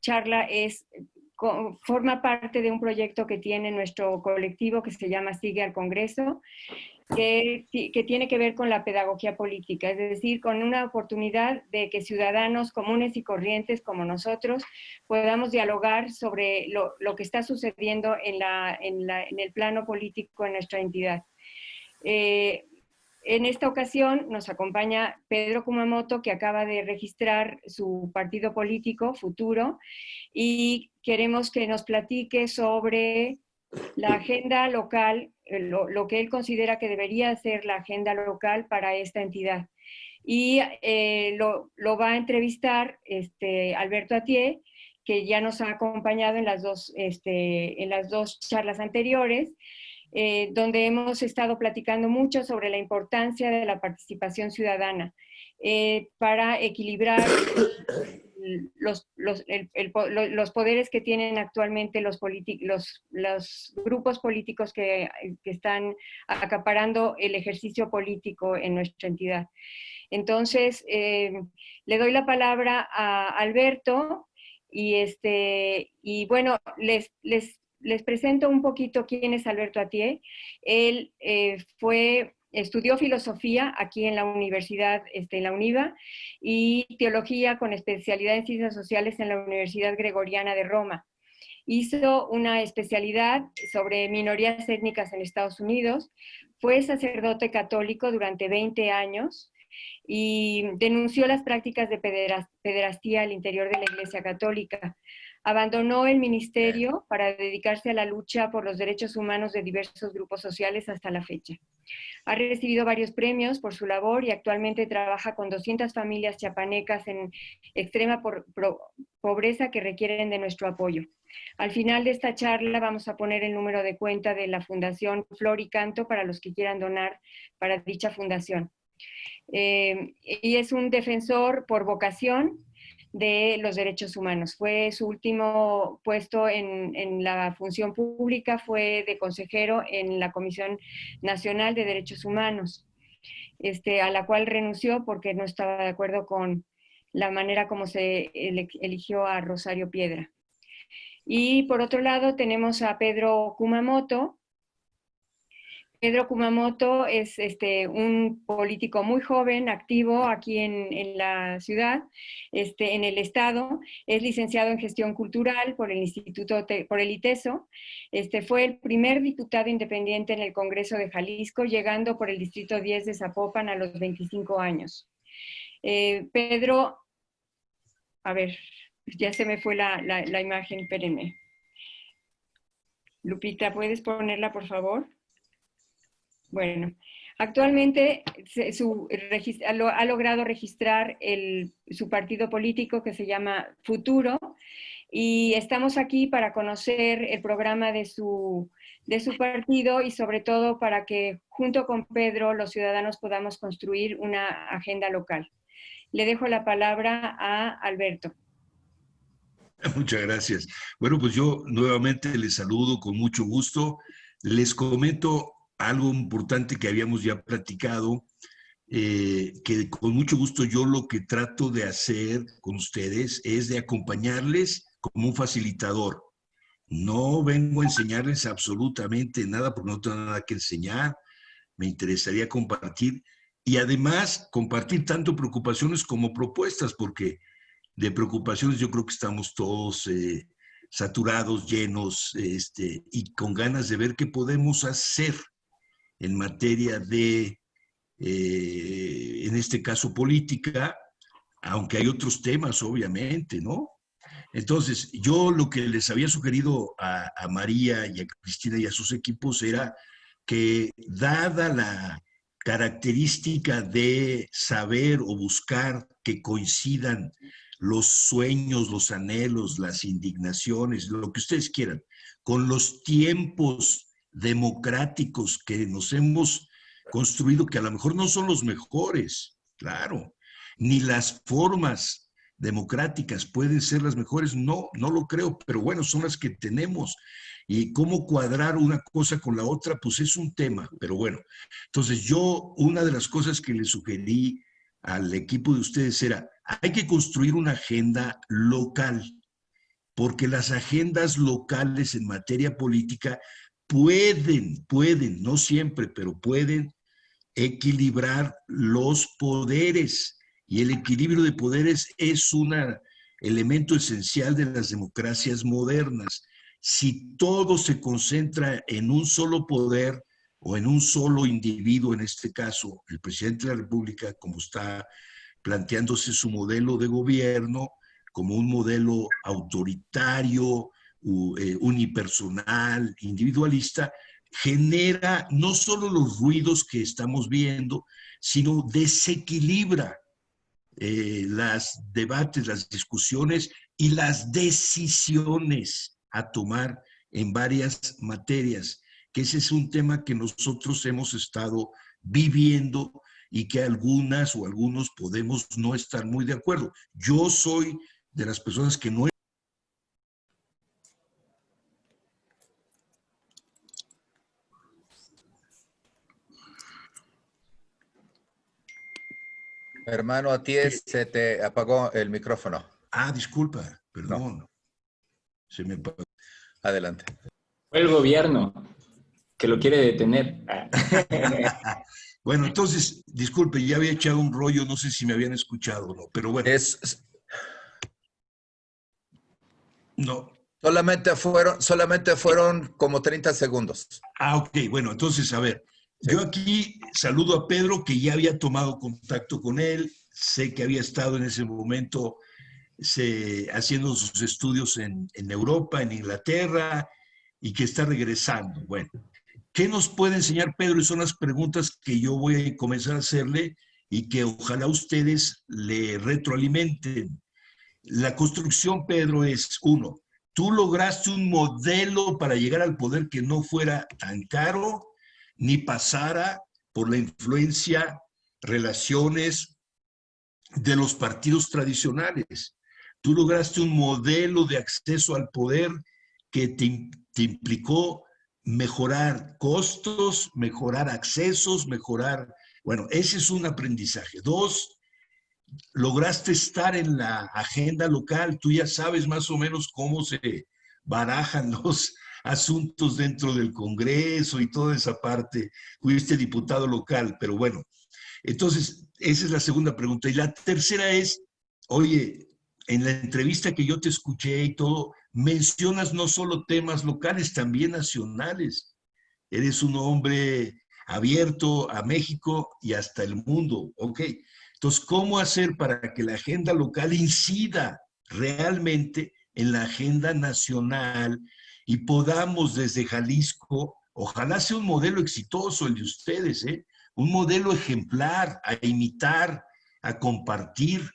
charla forma parte de un proyecto que tiene nuestro colectivo que se llama Sigue al Congreso, que tiene que ver con la pedagogía política, es decir, con una oportunidad de que ciudadanos comunes y corrientes como nosotros podamos dialogar sobre lo que está sucediendo en el plano político en nuestra entidad. En esta ocasión nos acompaña Pedro Kumamoto, que acaba de registrar su partido político, Futuro, y queremos que nos platique sobre la agenda local, lo que él considera que debería ser la agenda local para esta entidad. Y lo va a entrevistar Alberto Atié, que ya nos ha acompañado en las dos charlas anteriores, donde hemos estado platicando mucho sobre la importancia de la participación ciudadana para equilibrar los poderes que tienen actualmente los grupos políticos que están acaparando el ejercicio político en nuestra entidad. Entonces, le doy la palabra a Alberto y bueno, les presento un poquito quién es Alberto Atié. Él estudió filosofía aquí en la universidad, en la UNIVA, y teología con especialidad en ciencias sociales en la Universidad Gregoriana de Roma. Hizo una especialidad sobre minorías étnicas en Estados Unidos, fue sacerdote católico durante 20 años y denunció las prácticas de pederastía al interior de la Iglesia Católica. Abandonó el ministerio para dedicarse a la lucha por los derechos humanos de diversos grupos sociales hasta la fecha. Ha recibido varios premios por su labor y actualmente trabaja con 200 familias chiapanecas en extrema pobreza que requieren de nuestro apoyo. Al final de esta charla vamos a poner el número de cuenta de la Fundación Flor y Canto para los que quieran donar para dicha fundación. Y es un defensor por vocación de los derechos humanos. Fue su último puesto en la función pública, fue de consejero en la Comisión Nacional de Derechos Humanos, a la cual renunció porque no estaba de acuerdo con la manera como se eligió a Rosario Piedra. Y por otro lado tenemos a Pedro Kumamoto. Pedro Kumamoto es un político muy joven, activo aquí en la ciudad, en el estado. Es licenciado en gestión cultural por el por el ITESO. Fue el primer diputado independiente en el Congreso de Jalisco, llegando por el distrito 10 de Zapopan a los 25 años. Pedro, a ver, ya se me fue la imagen, espérenme. Lupita, ¿puedes ponerla, por favor? Bueno, actualmente ha logrado registrar su partido político que se llama Futuro y estamos aquí para conocer el programa de su partido y sobre todo para que junto con Pedro los ciudadanos podamos construir una agenda local. Le dejo la palabra a Alberto. Muchas gracias. Bueno, pues yo nuevamente les saludo con mucho gusto. Les comento algo importante que habíamos ya platicado, que con mucho gusto yo lo que trato de hacer con ustedes es de acompañarles como un facilitador. No vengo a enseñarles absolutamente nada porque no tengo nada que enseñar. Me interesaría compartir y además compartir tanto preocupaciones como propuestas, porque de preocupaciones yo creo que estamos todos saturados, llenos y con ganas de ver qué podemos hacer en materia de, en este caso, política, aunque hay otros temas, obviamente, ¿no? Entonces, yo lo que les había sugerido a María y a Cristina y a sus equipos era que, dada la característica de saber o buscar que coincidan los sueños, los anhelos, las indignaciones, lo que ustedes quieran, con los tiempos democráticos que nos hemos construido, que a lo mejor no son los mejores, claro, ni las formas democráticas pueden ser las mejores, no lo creo, pero bueno, son las que tenemos. Y cómo cuadrar una cosa con la otra, pues es un tema, pero bueno. Entonces yo, una de las cosas que le sugerí al equipo de ustedes era, hay que construir una agenda local. porque las agendas locales en materia política pueden, no siempre, pero pueden equilibrar los poderes. Y el equilibrio de poderes es un elemento esencial de las democracias modernas. Si todo se concentra en un solo poder o en un solo individuo, en este caso el presidente de la República, como está planteándose su modelo de gobierno, como un modelo autoritario, unipersonal, individualista, genera no solo los ruidos que estamos viendo, sino desequilibra los debates, las discusiones y las decisiones a tomar en varias materias, que ese es un tema que nosotros hemos estado viviendo y que algunas o algunos podemos no estar muy de acuerdo. Yo soy de las personas que no... Hermano, a ti se te apagó el micrófono. Ah, disculpa, perdón. No. Se me apagó. Adelante. Fue el gobierno que lo quiere detener. Bueno, entonces, disculpe, ya había echado un rollo, no sé si me habían escuchado o no, pero bueno. No. Solamente fueron como 30 segundos. Ah, ok, bueno, entonces, a ver, sí. Yo aquí saludo a Pedro, que ya había tomado contacto con él, sé que había estado en ese momento haciendo sus estudios en Europa, en Inglaterra, y que está regresando. Bueno, ¿qué nos puede enseñar Pedro? Y son las preguntas que yo voy a comenzar a hacerle y que ojalá ustedes le retroalimenten. La construcción, Pedro, es uno. Tú lograste un modelo para llegar al poder que no fuera tan caro ni pasara por la influencia, relaciones de los partidos tradicionales. Tú lograste un modelo de acceso al poder que te implicó mejorar costos, mejorar accesos, mejorar... Bueno, ese es un aprendizaje. Dos, lograste estar en la agenda local, tú ya sabes más o menos cómo se barajan los asuntos dentro del Congreso y toda esa parte. Fuiste diputado local, pero bueno. Entonces, esa es la segunda pregunta. Y la tercera es, oye, en la entrevista que yo te escuché y todo, mencionas no solo temas locales, también nacionales. Eres un hombre abierto a México y hasta el mundo. Ok. Entonces, ¿cómo hacer para que la agenda local incida realmente en la agenda nacional y podamos desde Jalisco, ojalá sea un modelo exitoso el de ustedes, un modelo ejemplar a imitar, a compartir,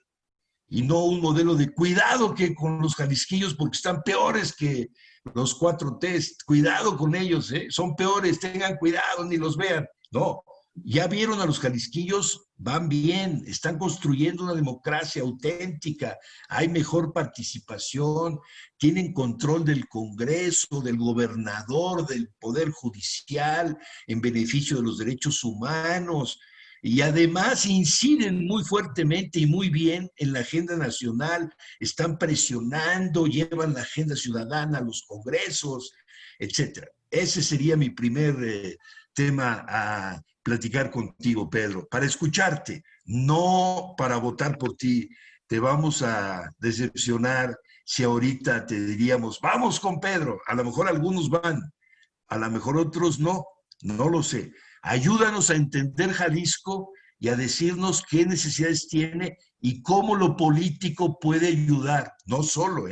y no un modelo de cuidado que con los jalisquillos porque están peores que los 4T, cuidado con ellos, son peores, tengan cuidado, ni los vean. No, ya vieron a los jalisquillos, van bien, están construyendo una democracia auténtica, hay mejor participación, tienen control del Congreso, del gobernador, del Poder Judicial, en beneficio de los derechos humanos, y además inciden muy fuertemente y muy bien en la agenda nacional, están presionando, llevan la agenda ciudadana a los congresos, etcétera. Ese sería mi primer tema a platicar contigo, Pedro, para escucharte, no para votar por ti. Te vamos a decepcionar si ahorita te diríamos, vamos con Pedro. A lo mejor algunos van, a lo mejor otros no, no lo sé. Ayúdanos a entender Jalisco y a decirnos qué necesidades tiene y cómo lo político puede ayudar, no solo,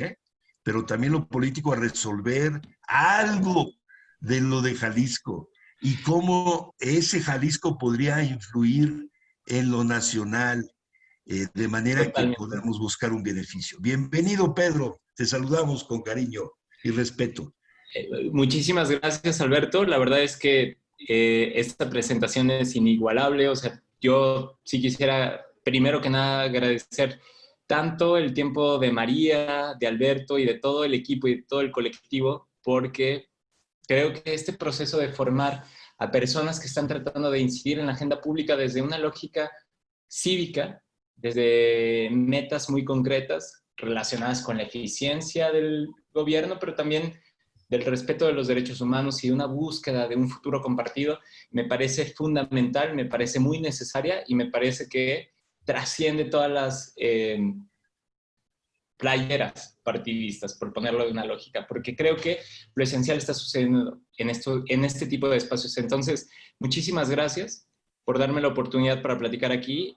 pero también lo político a resolver algo de lo de Jalisco y cómo ese Jalisco podría influir en lo nacional de manera que podamos buscar un beneficio. Bienvenido, Pedro. Te saludamos con cariño y respeto. Muchísimas gracias, Alberto. La verdad es que esta presentación es inigualable. O sea, yo sí quisiera, primero que nada, agradecer tanto el tiempo de María, de Alberto y de todo el equipo y de todo el colectivo, porque creo que este proceso de formar a personas que están tratando de incidir en la agenda pública desde una lógica cívica, desde metas muy concretas, relacionadas con la eficiencia del gobierno, pero también del respeto de los derechos humanos y de una búsqueda de un futuro compartido, me parece fundamental, me parece muy necesaria y me parece que trasciende todas las playeras partidistas, por ponerlo de una lógica, porque creo que lo esencial está sucediendo en este tipo de espacios. Entonces, muchísimas gracias por darme la oportunidad para platicar aquí.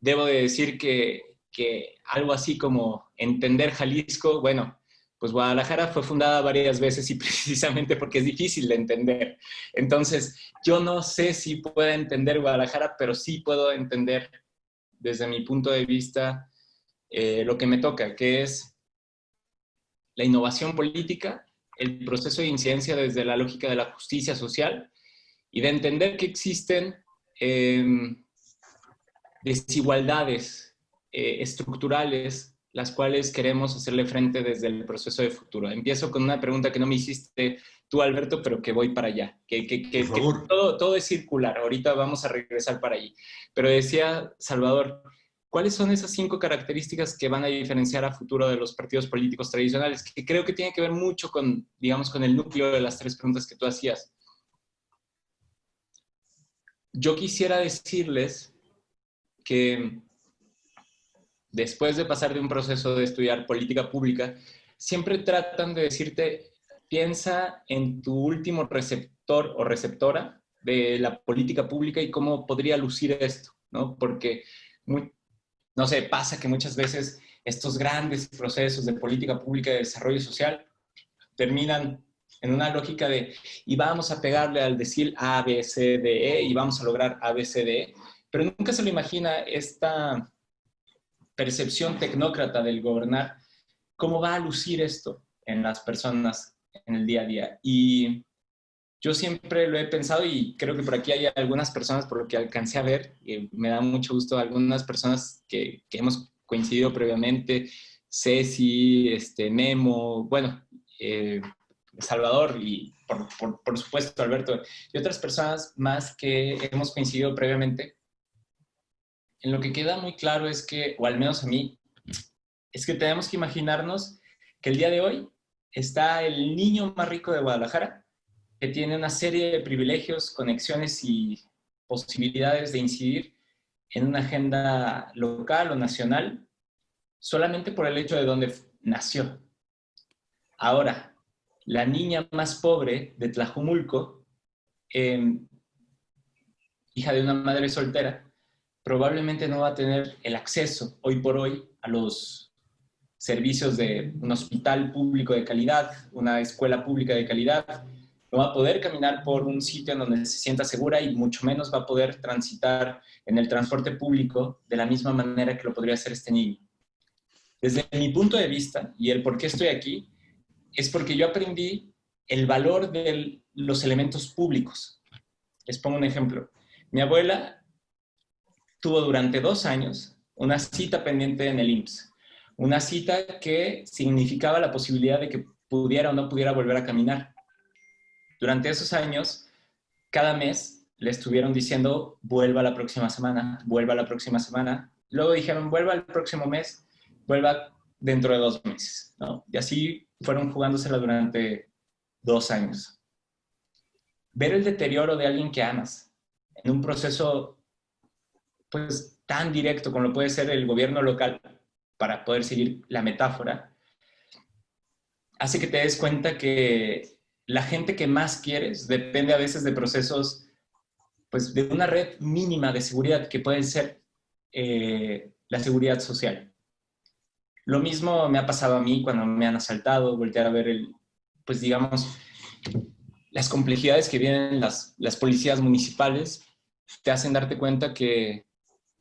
Debo de decir que algo así como entender Jalisco, bueno, pues Guadalajara fue fundada varias veces y precisamente porque es difícil de entender. Entonces, yo no sé si pueda entender Guadalajara, pero sí puedo entender desde mi punto de vista lo que me toca, que es la innovación política, el proceso de incidencia desde la lógica de la justicia social y de entender que existen desigualdades estructurales, las cuales queremos hacerle frente desde el proceso de futuro. Empiezo con una pregunta que no me hiciste tú, Alberto, pero que voy para allá. Por favor. Todo es circular, ahorita vamos a regresar para allí. Pero decía Salvador, ¿cuáles son esas 5 características que van a diferenciar a futuro de los partidos políticos tradicionales? Que creo que tiene que ver mucho con, digamos, con el núcleo de las 3 preguntas que tú hacías. Yo quisiera decirles que después de pasar de un proceso de estudiar política pública, siempre tratan de decirte, piensa en tu último receptor o receptora de la política pública y cómo podría lucir esto, ¿no? Porque no sé, pasa que muchas veces estos grandes procesos de política pública de desarrollo social terminan en una lógica de y vamos a pegarle al decir A, B, C, D, E y vamos a lograr A, B, C, D, E, pero nunca se lo imagina esta percepción tecnócrata del gobernar, cómo va a lucir esto en las personas en el día a día. Y yo siempre lo he pensado y creo que por aquí hay algunas personas, por lo que alcancé a ver, y me da mucho gusto, algunas personas que hemos coincidido previamente, Ceci, Memo, bueno, Salvador y por supuesto Alberto, y otras personas más que hemos coincidido previamente. En lo que queda muy claro es que, o al menos a mí, es que tenemos que imaginarnos que el día de hoy está el niño más rico de Guadalajara, que tiene una serie de privilegios, conexiones y posibilidades de incidir en una agenda local o nacional solamente por el hecho de dónde nació. Ahora, la niña más pobre de Tlajumulco, hija de una madre soltera, probablemente no va a tener el acceso hoy por hoy a los servicios de un hospital público de calidad, una escuela pública de calidad, no va a poder caminar por un sitio en donde se sienta segura y mucho menos va a poder transitar en el transporte público de la misma manera que lo podría hacer este niño. Desde mi punto de vista, y el por qué estoy aquí, es porque yo aprendí el valor de los elementos públicos. Les pongo un ejemplo. Mi abuela tuvo durante 2 años una cita pendiente en el IMSS. Una cita que significaba la posibilidad de que pudiera o no pudiera volver a caminar. Durante esos años, cada mes le estuvieron diciendo, vuelva la próxima semana, vuelva la próxima semana. Luego dijeron, vuelva el próximo mes, vuelva dentro de 2 meses, ¿no? Y así fueron jugándosela durante 2 años. Ver el deterioro de alguien que amas en un proceso pues tan directo como lo puede ser el gobierno local, para poder seguir la metáfora, hace que te des cuenta que la gente que más quieres depende a veces de procesos, pues de una red mínima de seguridad que puede ser la seguridad social. Lo mismo me ha pasado a mí cuando me han asaltado, voltear a ver pues digamos, las complejidades que vienen las policías municipales, te hacen darte cuenta que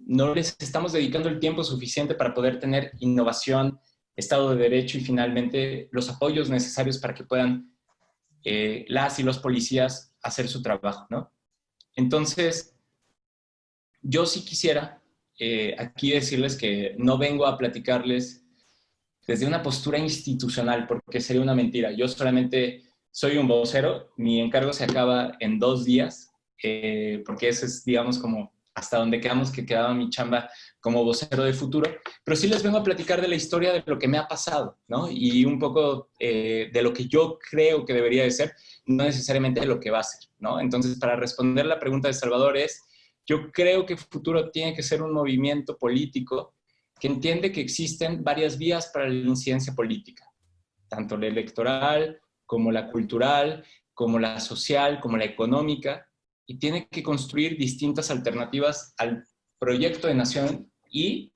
no les estamos dedicando el tiempo suficiente para poder tener innovación, Estado de Derecho y finalmente los apoyos necesarios para que puedan las y los policías hacer su trabajo, ¿no? Entonces, yo sí quisiera aquí decirles que no vengo a platicarles desde una postura institucional, porque sería una mentira. Yo solamente soy un vocero, mi encargo se acaba en 2 días, porque ese es, digamos, como hasta donde quedamos que quedaba mi chamba como vocero de futuro, pero sí les vengo a platicar de la historia de lo que me ha pasado, ¿no? Y un poco de lo que yo creo que debería de ser, no necesariamente de lo que va a ser, ¿no? Entonces, para responder la pregunta de Salvador yo creo que Futuro tiene que ser un movimiento político que entiende que existen varias vías para la incidencia política, tanto la electoral, como la cultural, como la social, como la económica, y tiene que construir distintas alternativas al proyecto de nación y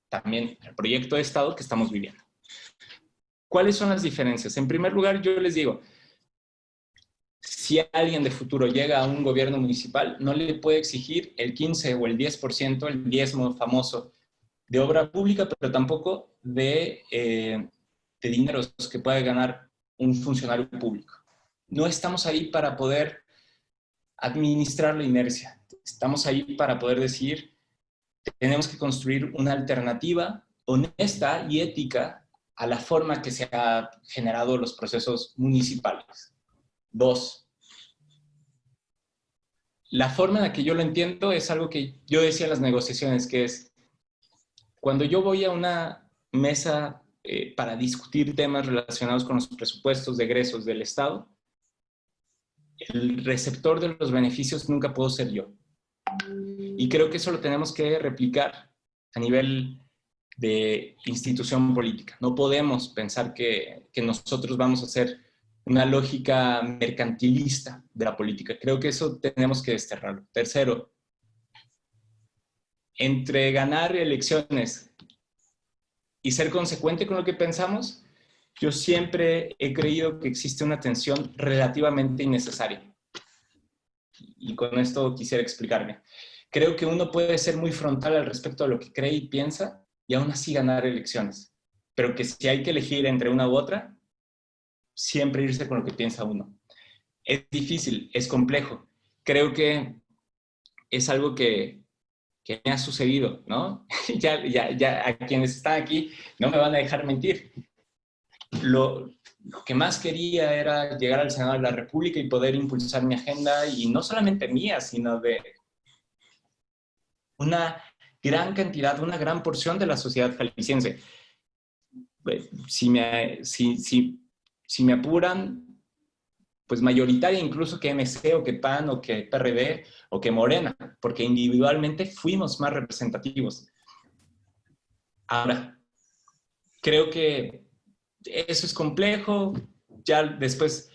también al proyecto de Estado que estamos viviendo. ¿Cuáles son las diferencias? En primer lugar, yo les digo, si alguien de Futuro llega a un gobierno municipal, no le puede exigir el 15 o el 10%, el diezmo famoso de obra pública, pero tampoco de dineros que puede ganar un funcionario público. No estamos ahí para poder administrar la inercia. Estamos ahí para poder decir, tenemos que construir una alternativa honesta y ética a la forma que se han generado los procesos municipales. 2. La forma en la que yo lo entiendo es algo que yo decía en las negociaciones, que es cuando yo voy a una mesa para discutir temas relacionados con los presupuestos de egresos del Estado, el receptor de los beneficios nunca puedo ser yo. Y creo que eso lo tenemos que replicar a nivel de institución política. No podemos pensar que nosotros vamos a hacer una lógica mercantilista de la política. Creo que eso tenemos que desterrarlo. 3, entre ganar elecciones y ser consecuente con lo que pensamos, yo siempre he creído que existe una tensión relativamente innecesaria. Y con esto quisiera explicarme. Creo que uno puede ser muy frontal al respecto de lo que cree y piensa y aún así ganar elecciones. Pero que si hay que elegir entre una u otra, siempre irse con lo que piensa uno. Es difícil, es complejo. Creo que es algo que me ha sucedido, ¿no? ya a quienes están aquí no me van a dejar mentir. Lo que más quería era llegar al Senado de la República y poder impulsar mi agenda, y no solamente mía, sino de una gran cantidad, una gran porción de la sociedad jalisciense. Si me apuran, pues mayoritaria incluso que MC o que PAN o que PRD o que Morena, porque individualmente fuimos más representativos. Ahora, creo que eso es complejo, ya después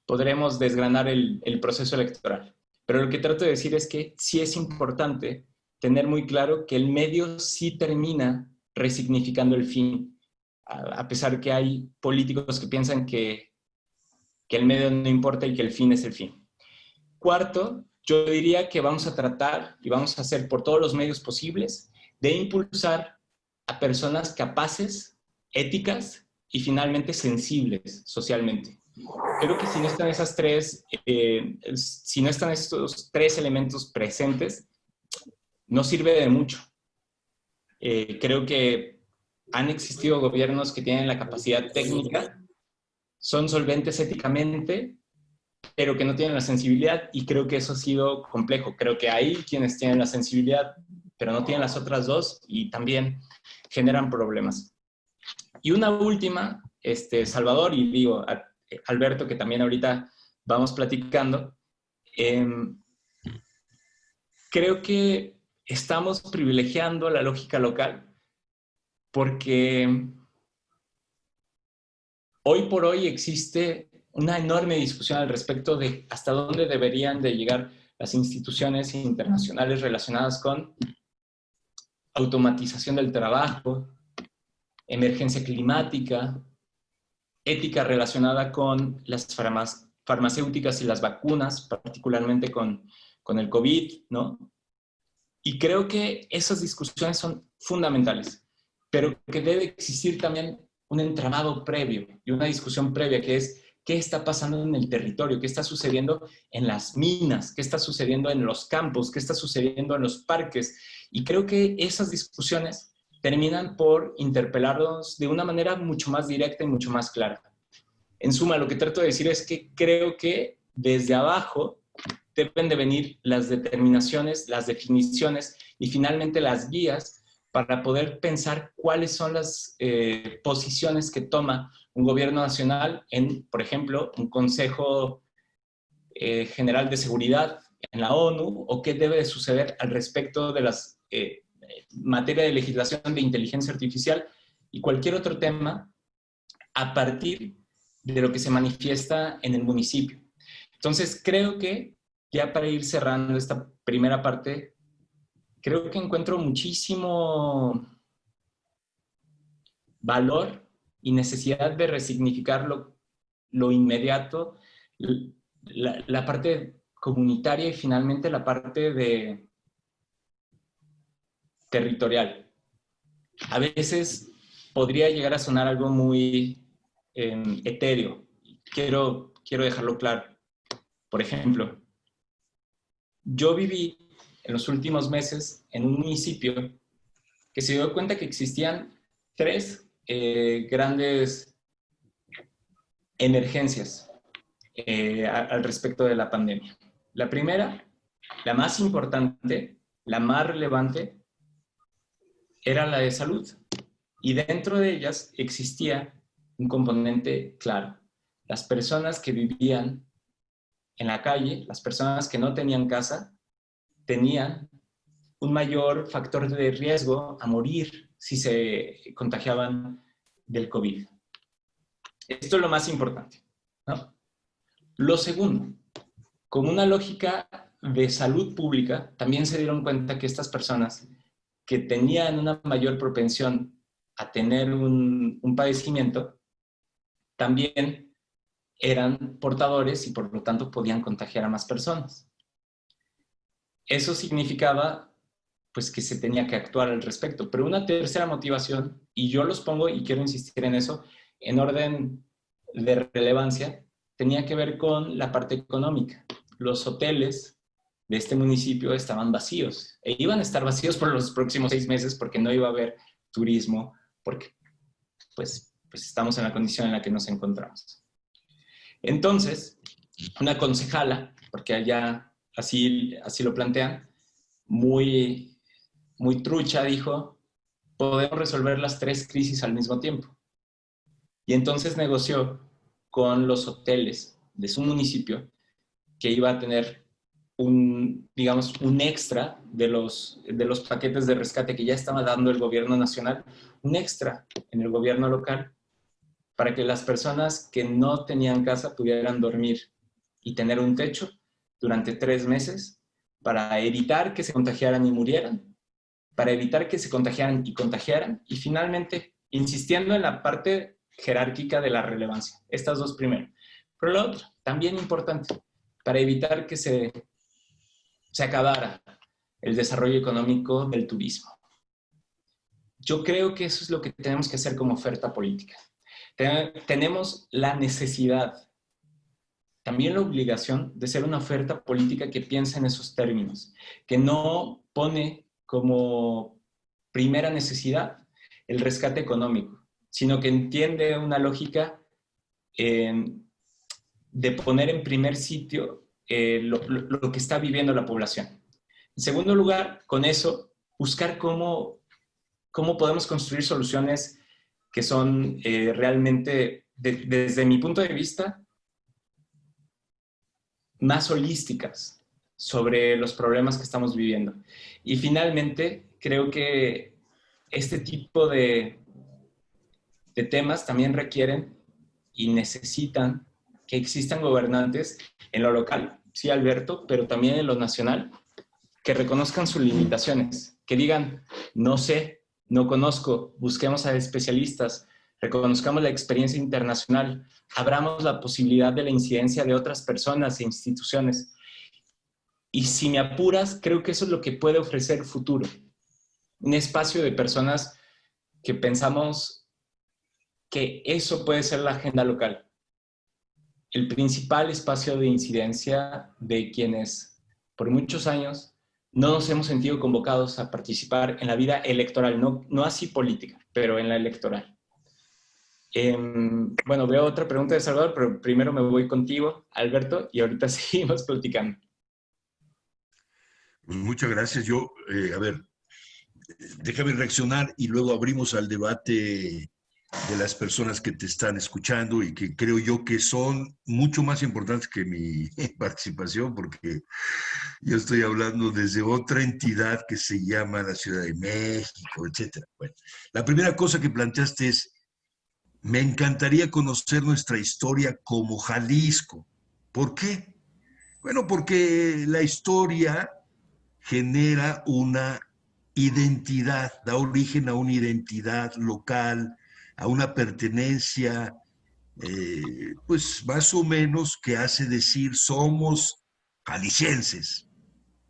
podremos desgranar el proceso electoral. Pero lo que trato de decir es que sí es importante tener muy claro que el medio sí termina resignificando el fin, a pesar que hay políticos que piensan que el medio no importa y que el fin es el fin. 4, yo diría que vamos a tratar y vamos a hacer por todos los medios posibles de impulsar a personas capaces, éticas y finalmente sensibles socialmente. Creo que si no están si no están estos 3 elementos presentes, no sirve de mucho. Creo que han existido gobiernos que tienen la capacidad técnica, son solventes éticamente, pero que no tienen la sensibilidad, y creo que eso ha sido complejo. Creo que hay quienes tienen la sensibilidad, pero no tienen las otras 2 y también generan problemas. Y una última, Salvador, y digo, Alberto, que también ahorita vamos platicando, creo que estamos privilegiando la lógica local porque hoy por hoy existe una enorme discusión al respecto de hasta dónde deberían de llegar las instituciones internacionales relacionadas con automatización del trabajo, emergencia climática, ética relacionada con las farmacéuticas y las vacunas, particularmente con el COVID, ¿no? Y creo que esas discusiones son fundamentales, pero que debe existir también un entramado previo y una discusión previa, que es qué está pasando en el territorio, qué está sucediendo en las minas, qué está sucediendo en los campos, qué está sucediendo en los parques. Y creo que esas discusiones terminan por interpelarnos de una manera mucho más directa y mucho más clara. En suma, lo que trato de decir es que creo que desde abajo deben de venir las determinaciones, las definiciones y finalmente las guías para poder pensar cuáles son las posiciones que toma un gobierno nacional en, por ejemplo, un Consejo General de Seguridad en la ONU, o qué debe de suceder al respecto de las materia de legislación de inteligencia artificial y cualquier otro tema a partir de lo que se manifiesta en el municipio. Entonces, creo que, ya para ir cerrando esta primera parte, creo que encuentro muchísimo valor y necesidad de resignificar lo inmediato, la parte comunitaria y finalmente la parte territorial. A veces podría llegar a sonar algo muy etéreo. Quiero dejarlo claro. Por ejemplo, yo viví en los últimos meses en un municipio que se dio cuenta que existían 3 grandes emergencias al respecto de la pandemia. La primera, la más importante, la más relevante, era la de salud. Y dentro de ellas existía un componente claro. Las personas que vivían en la calle, las personas que no tenían casa, tenían un mayor factor de riesgo a morir si se contagiaban del COVID. Esto es lo más importante, ¿no? Lo segundo, con una lógica de salud pública, también se dieron cuenta que estas personas que tenían una mayor propensión a tener un padecimiento, también eran portadores y por lo tanto podían contagiar a más personas. Eso significaba pues que se tenía que actuar al respecto. Pero una tercera motivación, y yo los pongo y quiero insistir en eso, en orden de relevancia, tenía que ver con la parte económica. Los hoteles de este municipio estaban vacíos e iban a estar vacíos por los próximos 6 meses porque no iba a haber turismo, porque pues estamos en la condición en la que nos encontramos. Entonces, una concejala, porque allá así lo plantean, muy trucha, dijo, podemos resolver las 3 crisis al mismo tiempo. Y entonces negoció con los hoteles de su municipio que iba a tener un extra de los paquetes de rescate que ya estaba dando el gobierno nacional, un extra en el gobierno local, para que las personas que no tenían casa pudieran dormir y tener un techo durante 3 meses para evitar que se contagiaran y murieran, para evitar que se contagiaran y finalmente insistiendo en la parte jerárquica de la relevancia. Estas 2 primero. Pero lo otro, también importante, para evitar que se acabara el desarrollo económico del turismo. Yo creo que eso es lo que tenemos que hacer como oferta política. Tenemos la necesidad, también la obligación de ser una oferta política que piense en esos términos, que no pone como primera necesidad el rescate económico, sino que entiende una lógica de poner en primer sitio lo que está viviendo la población. En segundo lugar, con eso, buscar cómo podemos construir soluciones que son realmente, desde mi punto de vista, más holísticas sobre los problemas que estamos viviendo. Y finalmente, creo que este tipo de temas también requieren y necesitan que existan gobernantes en lo local, sí, Alberto, pero también en lo nacional, que reconozcan sus limitaciones, que digan, no sé, no conozco, busquemos a especialistas, reconozcamos la experiencia internacional, abramos la posibilidad de la incidencia de otras personas e instituciones. Y si me apuras, creo que eso es lo que puede ofrecer el futuro. Un espacio de personas que pensamos que eso puede ser la agenda local. El principal espacio de incidencia de quienes por muchos años no nos hemos sentido convocados a participar en la vida electoral, no así política, pero en la electoral. Bueno, veo otra pregunta de Salvador, pero primero me voy contigo, Alberto, y ahorita seguimos platicando. Pues muchas gracias. Yo, a ver, déjame reaccionar y luego abrimos al debate de las personas que te están escuchando y que creo yo que son mucho más importantes que mi participación, porque yo estoy hablando desde otra entidad que se llama la Ciudad de México, etcétera. Bueno, la primera cosa que planteaste es, me encantaría conocer nuestra historia como Jalisco. ¿Por qué? Bueno, porque la historia genera una identidad, da origen a una identidad local, a una pertenencia, pues más o menos que hace decir somos jaliscienses.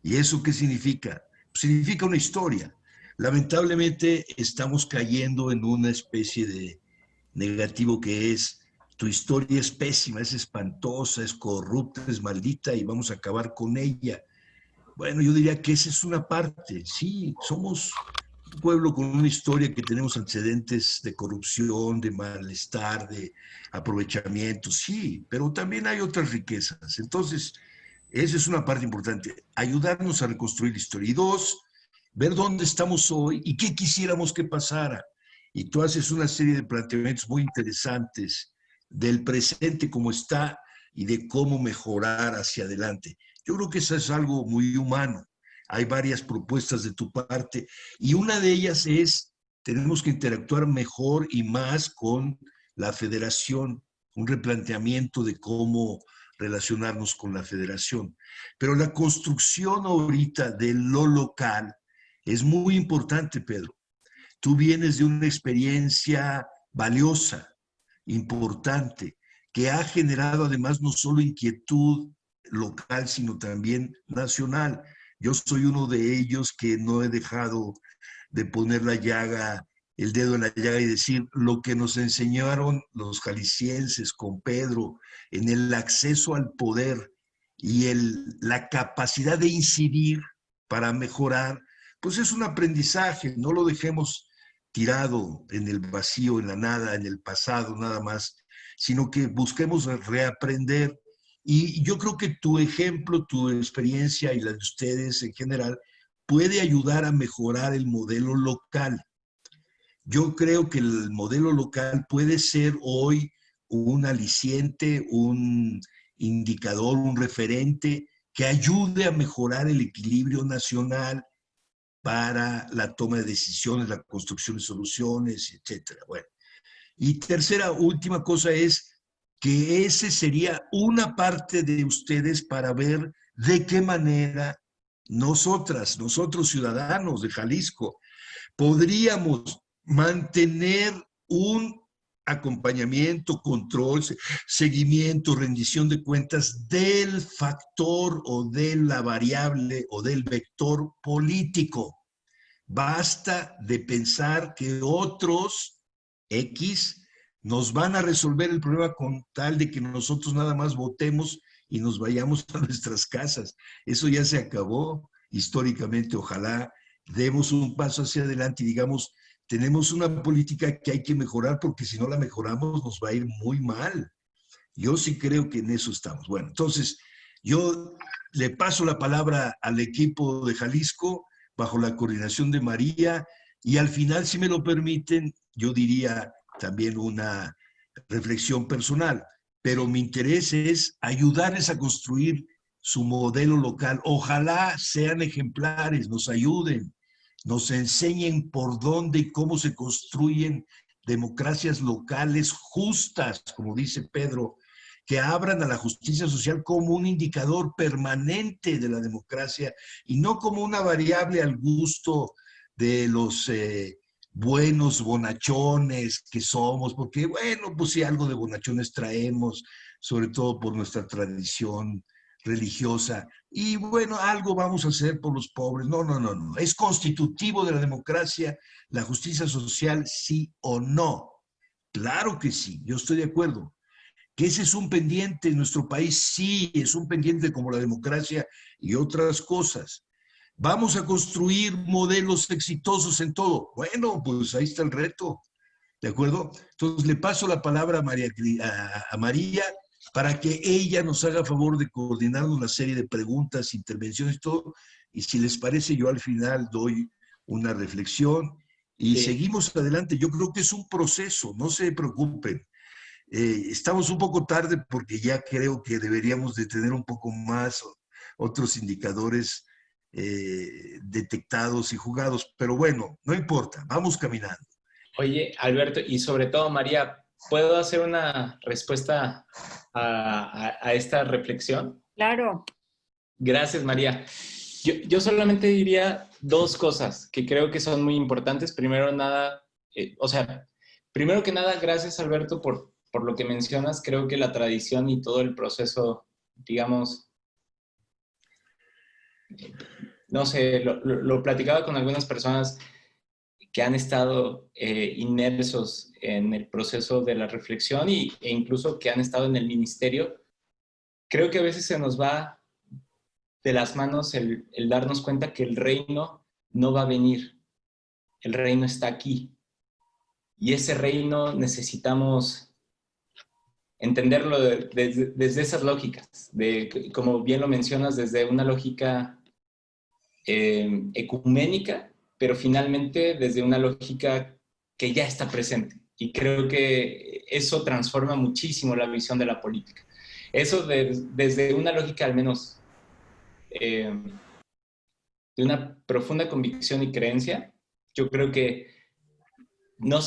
¿Y eso qué significa? Significa una historia. Lamentablemente estamos cayendo en una especie de negativo que es tu historia es pésima, es espantosa, es corrupta, es maldita y vamos a acabar con ella. Bueno, yo diría que esa es una parte. Sí, somos un pueblo con una historia que tenemos antecedentes de corrupción, de malestar, de aprovechamiento, sí, pero también hay otras riquezas. Entonces, esa es una parte importante, ayudarnos a reconstruir la historia. Y dos, ver dónde estamos hoy y qué quisiéramos que pasara. Y tú haces una serie de planteamientos muy interesantes del presente como está y de cómo mejorar hacia adelante. Yo creo que eso es algo muy humano. Hay varias propuestas de tu parte y una de ellas es, tenemos que interactuar mejor y más con la federación, un replanteamiento de cómo relacionarnos con la federación. Pero la construcción ahorita de lo local es muy importante, Pedro. Tú vienes de una experiencia valiosa, importante, que ha generado además no solo inquietud local, sino también nacional. Yo soy uno de ellos que no he dejado de poner la llaga, el dedo en la llaga y decir lo que nos enseñaron los jaliscienses con Pedro en el acceso al poder y la capacidad de incidir para mejorar, pues es un aprendizaje, no lo dejemos tirado en el vacío, en la nada, en el pasado nada más, sino que busquemos reaprender. Y yo creo que tu ejemplo, tu experiencia y la de ustedes en general puede ayudar a mejorar el modelo local. Yo creo que el modelo local puede ser hoy un aliciente, un indicador, un referente que ayude a mejorar el equilibrio nacional para la toma de decisiones, la construcción de soluciones, etcétera. Bueno, y tercera, última cosa es que ese sería una parte de ustedes para ver de qué manera nosotros ciudadanos de Jalisco, podríamos mantener un acompañamiento, control, seguimiento, rendición de cuentas del factor o de la variable o del vector político. Basta de pensar que otros X nos van a resolver el problema con tal de que nosotros nada más votemos y nos vayamos a nuestras casas. Eso ya se acabó históricamente. Ojalá demos un paso hacia adelante y digamos, tenemos una política que hay que mejorar porque si no la mejoramos nos va a ir muy mal. Yo sí creo que en eso estamos. Bueno, entonces yo le paso la palabra al equipo de Jalisco bajo la coordinación de María y al final, si me lo permiten, yo diría también una reflexión personal, pero mi interés es ayudarles a construir su modelo local. Ojalá sean ejemplares, nos ayuden, nos enseñen por dónde y cómo se construyen democracias locales justas, como dice Pedro, que abran a la justicia social como un indicador permanente de la democracia y no como una variable al gusto de los buenos bonachones que somos, porque bueno, pues sí, algo de bonachones traemos, sobre todo por nuestra tradición religiosa, y bueno, algo vamos a hacer por los pobres. No, no, no, no. Es constitutivo de la democracia la justicia social, sí o no. Claro que sí, yo estoy de acuerdo. Que ese es un pendiente en nuestro país, sí, es un pendiente como la democracia y otras cosas. Vamos a construir modelos exitosos en todo. Bueno, pues ahí está el reto, ¿de acuerdo? Entonces le paso la palabra a María para que ella nos haga favor de coordinarnos una serie de preguntas, intervenciones, todo. Y si les parece, yo al final doy una reflexión y Sí. seguimos adelante. Yo creo que es un proceso, no se preocupen. Estamos un poco tarde porque ya creo que deberíamos de tener un poco más otros indicadores detectados y jugados, pero bueno, no importa, vamos caminando. Oye, Alberto, y sobre todo, María, ¿puedo hacer una respuesta a esta reflexión? Claro. Gracias, María. Yo solamente diría dos cosas que creo que son muy importantes. Primero que nada, gracias, Alberto, por lo que mencionas. Creo que la tradición y todo el proceso, digamos, no sé, lo platicaba con algunas personas que han estado inmersos en el proceso de la reflexión e incluso que han estado en el ministerio. Creo que a veces se nos va de las manos el darnos cuenta que el reino no va a venir, el reino está aquí. Y ese reino necesitamos entenderlo desde esas lógicas, como bien lo mencionas, desde una lógica ecuménica, pero finalmente desde una lógica que ya está presente. Y creo que eso transforma muchísimo la visión de la política. Eso desde una lógica al menos de una profunda convicción y creencia, yo creo que no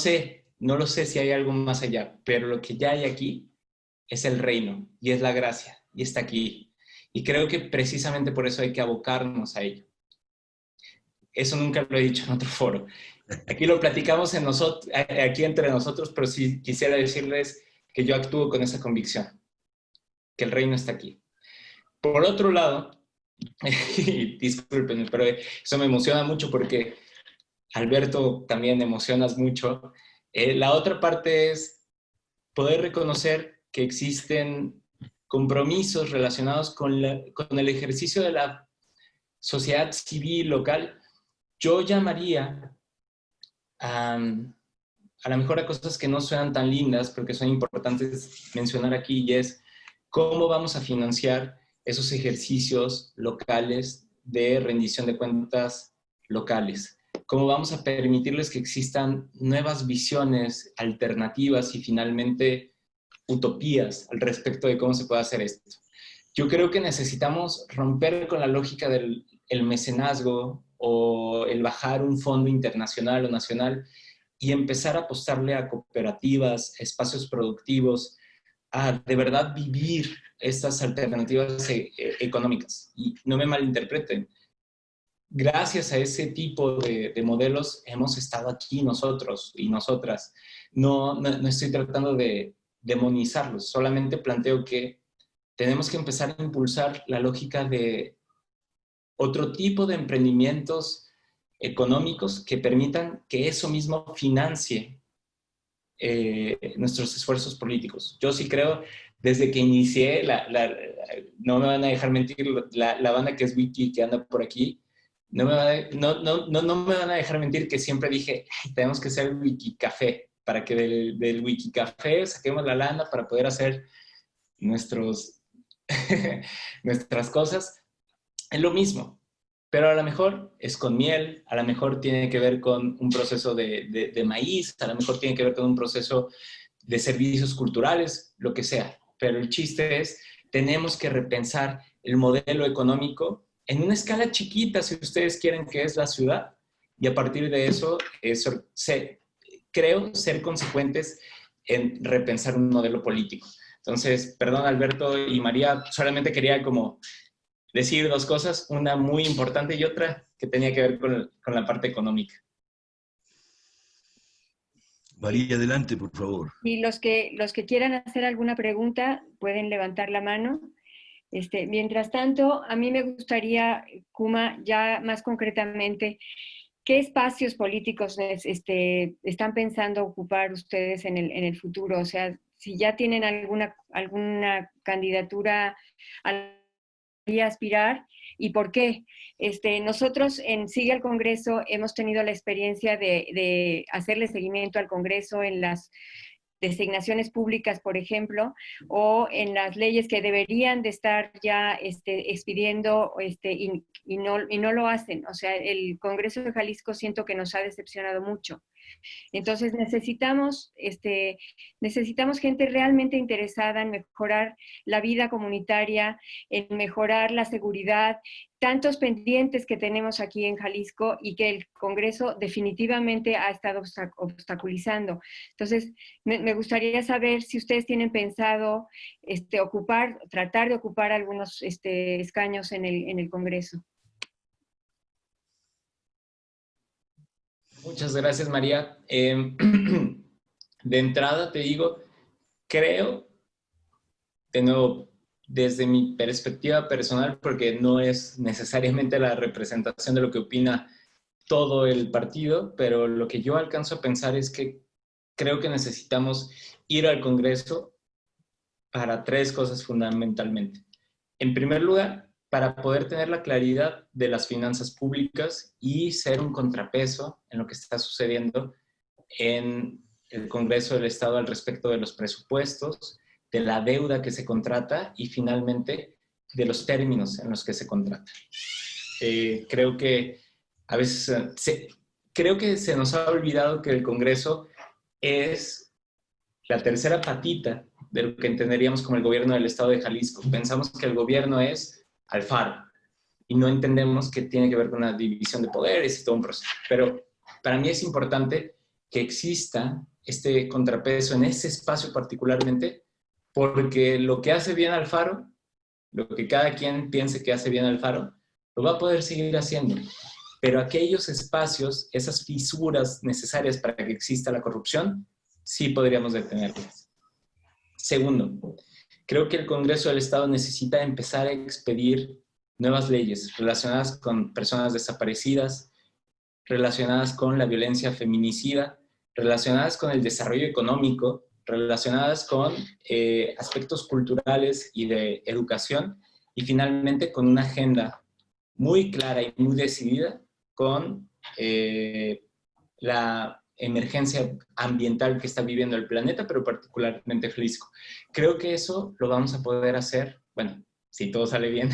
lo sé si hay algo más allá, pero lo que ya hay aquí es el reino y es la gracia y está aquí. Y creo que precisamente por eso hay que abocarnos a ello. Eso nunca lo he dicho en otro foro. Aquí lo platicamos aquí entre nosotros, pero sí quisiera decirles que yo actúo con esa convicción, que el reino está aquí. Por otro lado, discúlpenme, pero eso me emociona mucho porque Alberto también emocionas mucho. La otra parte es poder reconocer que existen compromisos relacionados con el ejercicio de la sociedad civil local. Yo llamaría a lo mejor a cosas que no suenan tan lindas, porque son importantes mencionar aquí, y es cómo vamos a financiar esos ejercicios locales de rendición de cuentas locales. Cómo vamos a permitirles que existan nuevas visiones, alternativas y finalmente utopías al respecto de cómo se puede hacer esto. Yo creo que necesitamos romper con la lógica del mecenazgo o el bajar un fondo internacional o nacional y empezar a apostarle a cooperativas, espacios productivos, a de verdad vivir estas alternativas económicas. Y no me malinterpreten, gracias a ese tipo de modelos hemos estado aquí nosotros y nosotras. No estoy tratando de demonizarlos, solamente planteo que tenemos que empezar a impulsar la lógica de otro tipo de emprendimientos económicos que permitan que eso mismo financie nuestros esfuerzos políticos. Yo sí creo, desde que inicié, no me van a dejar mentir, la banda que es Wiki, que anda por aquí, no me van a dejar mentir que siempre dije, tenemos que hacer Wiki Café, para que del Wiki Café saquemos la lana para poder hacer nuestras cosas. Es lo mismo, pero a lo mejor es con miel, a lo mejor tiene que ver con un proceso de maíz, a lo mejor tiene que ver con un proceso de servicios culturales, lo que sea. Pero el chiste es, tenemos que repensar el modelo económico en una escala chiquita, si ustedes quieren, que es la ciudad, y a partir de eso, creo ser consecuentes en repensar un modelo político. Entonces, perdón, Alberto y María, solamente quería como decir dos cosas, una muy importante y otra que tenía que ver con la parte económica. María, adelante, por favor. Y los que quieran hacer alguna pregunta pueden levantar la mano. Mientras tanto, a mí me gustaría, Kuma, ya más concretamente, ¿qué espacios políticos están pensando ocupar ustedes en el futuro? O sea, si ya tienen alguna candidatura a aspirar y por qué. Nosotros en Sigue al Congreso hemos tenido la experiencia de hacerle seguimiento al Congreso en las designaciones públicas, por ejemplo, o en las leyes que deberían de estar ya expidiendo y no lo hacen. O sea, el Congreso de Jalisco siento que nos ha decepcionado mucho. Entonces necesitamos gente realmente interesada en mejorar la vida comunitaria, en mejorar la seguridad, tantos pendientes que tenemos aquí en Jalisco y que el Congreso definitivamente ha estado obstaculizando. Entonces, me gustaría saber si ustedes tienen pensado tratar de ocupar algunos escaños en el Congreso. Muchas gracias, María. De entrada te digo, creo, de nuevo, desde mi perspectiva personal, porque no es necesariamente la representación de lo que opina todo el partido, pero lo que yo alcanzo a pensar es que creo que necesitamos ir al Congreso para 3 cosas fundamentalmente. En primer lugar, para poder tener la claridad de las finanzas públicas y ser un contrapeso en lo que está sucediendo en el Congreso del Estado al respecto de los presupuestos, de la deuda que se contrata y finalmente de los términos en los que se contrata. Creo que a veces creo que se nos ha olvidado que el Congreso es la tercera patita de lo que entenderíamos como el gobierno del Estado de Jalisco. Pensamos que el gobierno es Alfaro y no entendemos que tiene que ver con una división de poderes y todo un proceso. Pero para mí es importante que exista este contrapeso en ese espacio particularmente, porque lo que hace bien Alfaro, lo que cada quien piense que hace bien Alfaro, lo va a poder seguir haciendo. Pero aquellos espacios, esas fisuras necesarias para que exista la corrupción, sí podríamos detenerlas. Segundo, creo que el Congreso del Estado necesita empezar a expedir nuevas leyes relacionadas con personas desaparecidas, relacionadas con la violencia feminicida, relacionadas con el desarrollo económico, relacionadas con aspectos culturales y de educación, y finalmente con una agenda muy clara y muy decidida con la emergencia ambiental que está viviendo el planeta, pero particularmente Jalisco. Creo que eso lo vamos a poder hacer, bueno, si todo sale bien,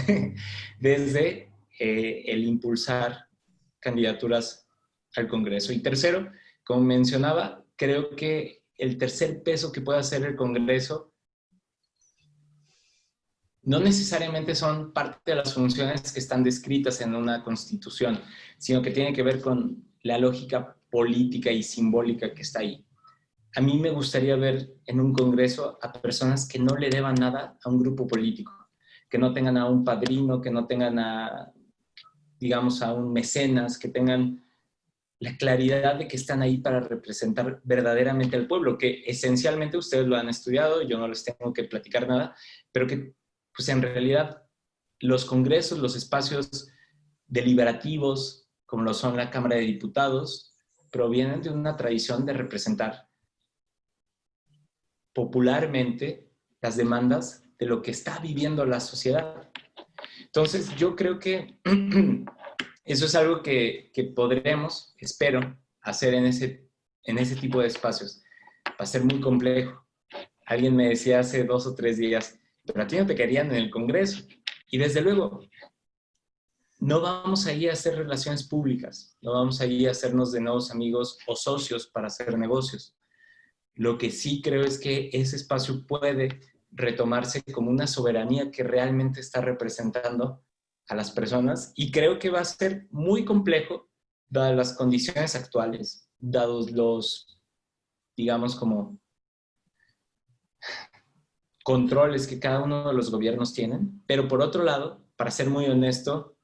desde el impulsar candidaturas al Congreso. Y tercero, como mencionaba, creo que el tercer peso que puede hacer el Congreso no necesariamente son parte de las funciones que están descritas en una constitución, sino que tiene que ver con la lógica política y simbólica que está ahí. A mí me gustaría ver en un Congreso a personas que no le deban nada a un grupo político, que no tengan a un padrino, que no tengan a, digamos, a un mecenas, que tengan la claridad de que están ahí para representar verdaderamente al pueblo, que esencialmente ustedes lo han estudiado, yo no les tengo que platicar nada, pero que pues en realidad los congresos, los espacios deliberativos, como lo son la Cámara de Diputados, provienen de una tradición de representar popularmente las demandas de lo que está viviendo la sociedad. Entonces, yo creo que eso es algo que podremos, espero, hacer en ese tipo de espacios. Va a ser muy complejo. Alguien me decía hace 2 o 3 días, pero a ti no te querían en el Congreso. Y desde luego, no vamos a ir a hacer relaciones públicas, no vamos a ir a hacernos de nuevos amigos o socios para hacer negocios. Lo que sí creo es que ese espacio puede retomarse como una soberanía que realmente está representando a las personas, y creo que va a ser muy complejo dadas las condiciones actuales, dados los, digamos, como controles que cada uno de los gobiernos tienen. Pero por otro lado, para ser muy honesto,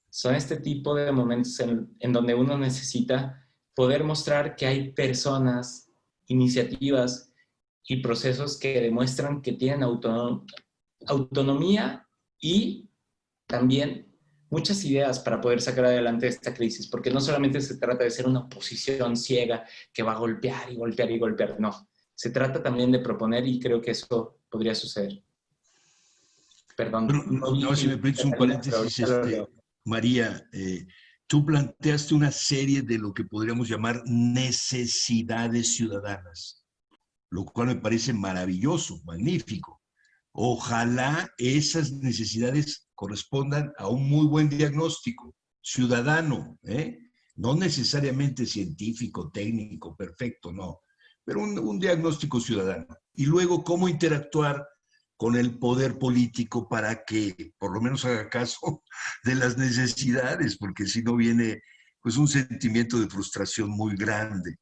son este tipo de momentos en donde uno necesita poder mostrar que hay personas, iniciativas y procesos que demuestran que tienen autonomía y también muchas ideas para poder sacar adelante esta crisis, porque no solamente se trata de ser una oposición ciega que va a golpear y golpear y golpear, no. Se trata también de proponer, y creo que eso podría suceder. Perdón. No, si me permites un paréntesis, María, tú planteaste una serie de lo que podríamos llamar necesidades ciudadanas. lo cual me parece maravilloso, magnífico. Ojalá esas necesidades correspondan a un muy buen diagnóstico ciudadano, no necesariamente científico, técnico, perfecto, no, pero un diagnóstico ciudadano. Y luego, cómo interactuar con el poder político para que por lo menos haga caso de las necesidades, porque si no viene pues un sentimiento de frustración muy grande.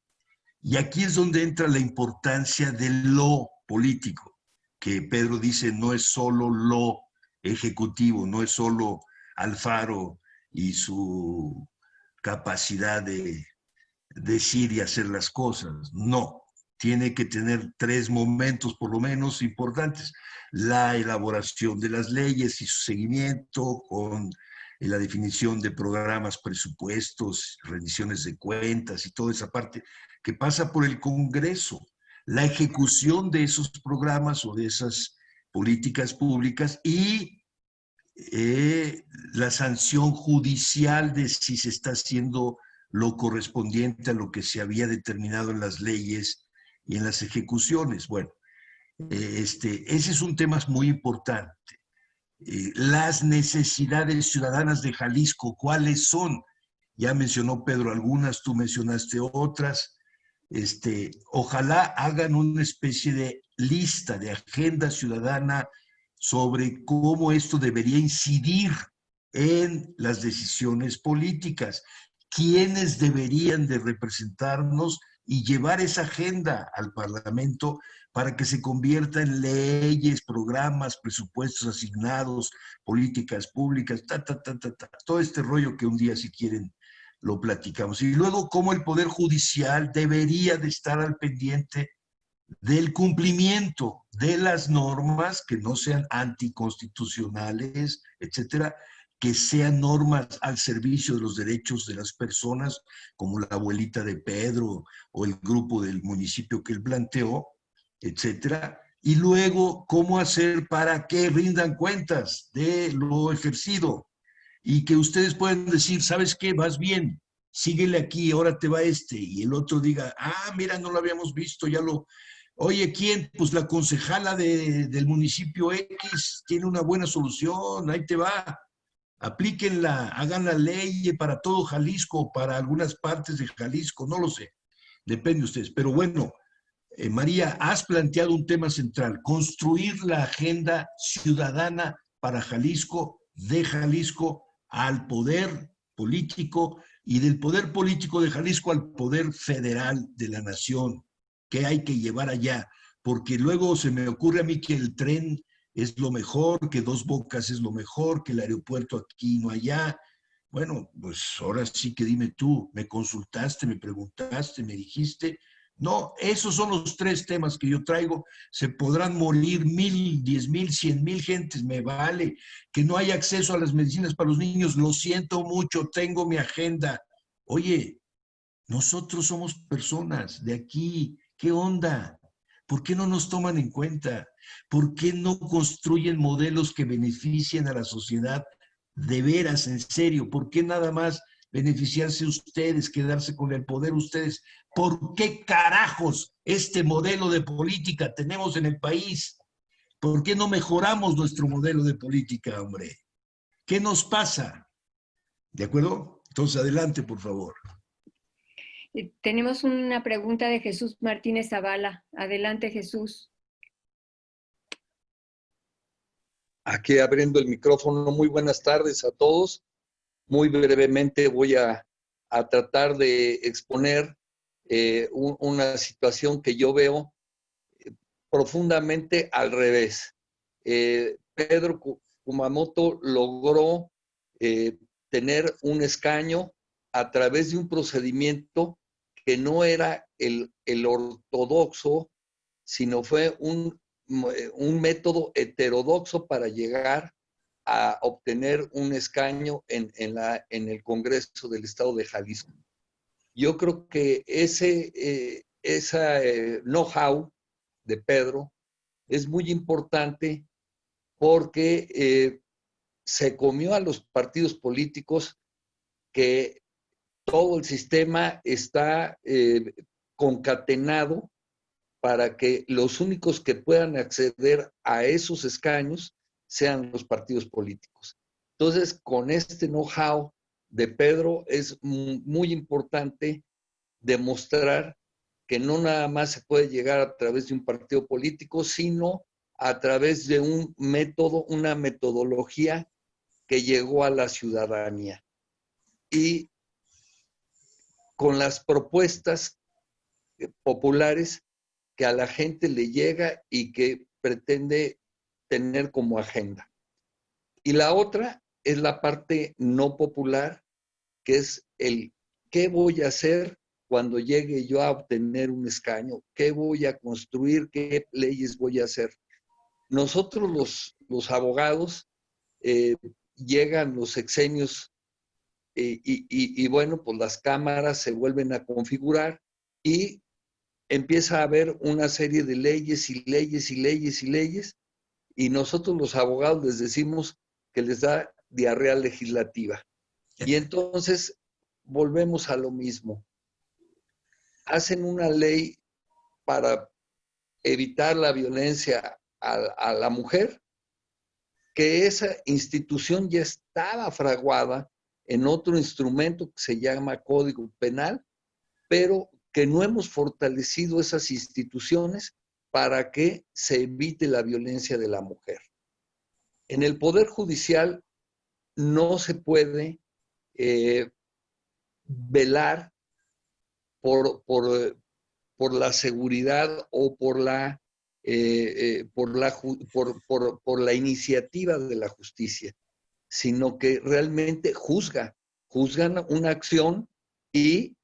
Y aquí es donde entra la importancia de lo político, que Pedro dice no es solo lo ejecutivo, no es solo Alfaro y su capacidad de decir y hacer las cosas, no. Tiene que tener 3 momentos por lo menos importantes: la elaboración de las leyes y su seguimiento con la definición de programas, presupuestos, rendiciones de cuentas y toda esa parte que pasa por el Congreso, la ejecución de esos programas o de esas políticas públicas y la sanción judicial de si se está haciendo lo correspondiente a lo que se había determinado en las leyes y en las ejecuciones. Bueno, ese es un tema muy importante. Las necesidades ciudadanas de Jalisco, ¿cuáles son? Ya mencionó Pedro algunas, tú mencionaste otras. Ojalá hagan una especie de lista, de agenda ciudadana sobre cómo esto debería incidir en las decisiones políticas, quiénes deberían de representarnos y llevar esa agenda al Parlamento para que se convierta en leyes, programas, presupuestos asignados, políticas públicas, todo este rollo que un día, si quieren, lo platicamos. Y luego, cómo el Poder Judicial debería de estar al pendiente del cumplimiento de las normas que no sean anticonstitucionales, etcétera, que sean normas al servicio de los derechos de las personas, como la abuelita de Pedro o el grupo del municipio que él planteó, etcétera. Y luego, cómo hacer para que rindan cuentas de lo ejercido y que ustedes puedan decir, ¿sabes qué? Vas bien, síguele aquí, ahora te va y el otro diga, mira, no lo habíamos visto, ya lo... Oye, ¿quién? Pues la concejala del municipio X tiene una buena solución, ahí te va. Aplíquenla, hagan la ley para todo Jalisco, para algunas partes de Jalisco, no lo sé, depende de ustedes. Pero bueno, María, has planteado un tema central: construir la agenda ciudadana para Jalisco, de Jalisco al poder político y del poder político de Jalisco al poder federal de la nación, que hay que llevar allá, porque luego se me ocurre a mí que el tren es lo mejor, que Dos Bocas es lo mejor, que el aeropuerto aquí no allá. Bueno, pues ahora sí que dime tú, me consultaste, me preguntaste, me dijiste. No, esos son los 3 temas que yo traigo. Se podrán morir 1,000, 10,000, 100,000 gentes, me vale. Que no haya acceso a las medicinas para los niños, lo siento mucho, tengo mi agenda. Oye, nosotros somos personas de aquí, ¿qué onda? ¿Por qué no nos toman en cuenta? ¿Por qué no construyen modelos que beneficien a la sociedad de veras, en serio? ¿Por qué nada más beneficiarse ustedes, quedarse con el poder ustedes? ¿Por qué carajos este modelo de política tenemos en el país? ¿Por qué no mejoramos nuestro modelo de política, hombre? ¿Qué nos pasa? ¿De acuerdo? Entonces, adelante, por favor. Tenemos una pregunta de Jesús Martínez Zavala. Adelante, Jesús. Aquí abriendo el micrófono. Muy buenas tardes a todos. Muy brevemente voy a tratar de exponer una situación que yo veo profundamente al revés. Pedro Kumamoto logró tener un escaño a través de un procedimiento que no era el ortodoxo, sino fue un método heterodoxo para llegar a obtener un escaño en el Congreso del Estado de Jalisco. Yo creo que ese know-how de Pedro es muy importante porque se comió a los partidos políticos, que todo el sistema está concatenado para que los únicos que puedan acceder a esos escaños sean los partidos políticos. Entonces, con este know-how de Pedro es muy importante demostrar que no nada más se puede llegar a través de un partido político, sino a través de un método, una metodología que llegó a la ciudadanía. Y con las propuestas populares que a la gente le llega y que pretende tener como agenda. Y la otra es la parte no popular, que es el ¿qué voy a hacer cuando llegue yo a obtener un escaño? ¿Qué voy a construir? ¿Qué leyes voy a hacer? Nosotros los abogados llegan los sexenios y bueno, pues las cámaras se vuelven a configurar y empieza a haber una serie de leyes y leyes y leyes y leyes, y nosotros los abogados les decimos que les da diarrea legislativa. Y entonces volvemos a lo mismo. Hacen una ley para evitar la violencia a la mujer, que esa institución ya estaba fraguada en otro instrumento que se llama Código Penal, pero que no hemos fortalecido esas instituciones para que se evite la violencia de la mujer. En el Poder Judicial no se puede velar por la seguridad o por la iniciativa de la justicia, sino que realmente juzgan una acción y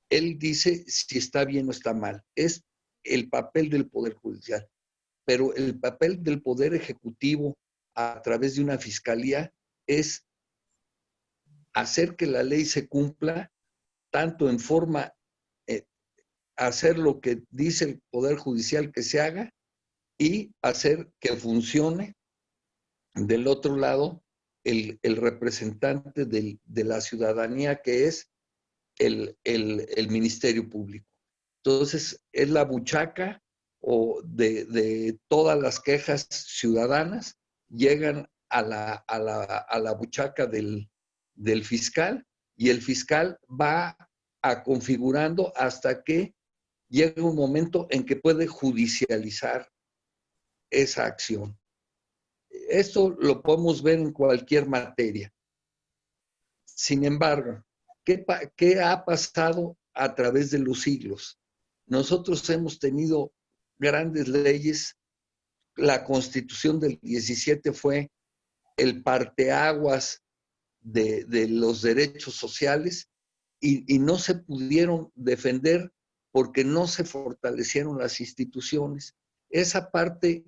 él dice si está bien o está mal. Es el papel del Poder Judicial. Pero el papel del Poder Ejecutivo a través de una fiscalía es hacer que la ley se cumpla, tanto en forma, hacer lo que dice el Poder Judicial que se haga y hacer que funcione del otro lado el representante de la ciudadanía, que es el Ministerio Público. Entonces, es la buchaca de todas las quejas ciudadanas, llegan a la buchaca del fiscal, y el fiscal va configurando hasta que llega un momento en que puede judicializar esa acción. Esto lo podemos ver en cualquier materia. Sin embargo, ¿qué ha pasado a través de los siglos? Nosotros hemos tenido grandes leyes. La Constitución del 17 fue el parteaguas de los derechos sociales y no se pudieron defender porque no se fortalecieron las instituciones. Esa parte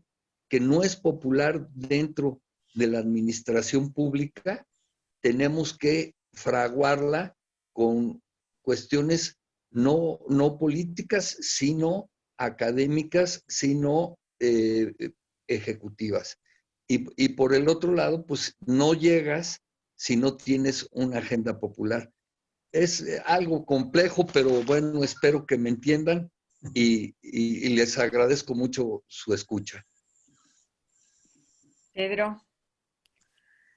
que no es popular dentro de la administración pública, tenemos que fraguarla con cuestiones no políticas, sino académicas, sino ejecutivas. Y por el otro lado, pues no llegas si no tienes una agenda popular. Es algo complejo, pero bueno, espero que me entiendan y les agradezco mucho su escucha. Pedro.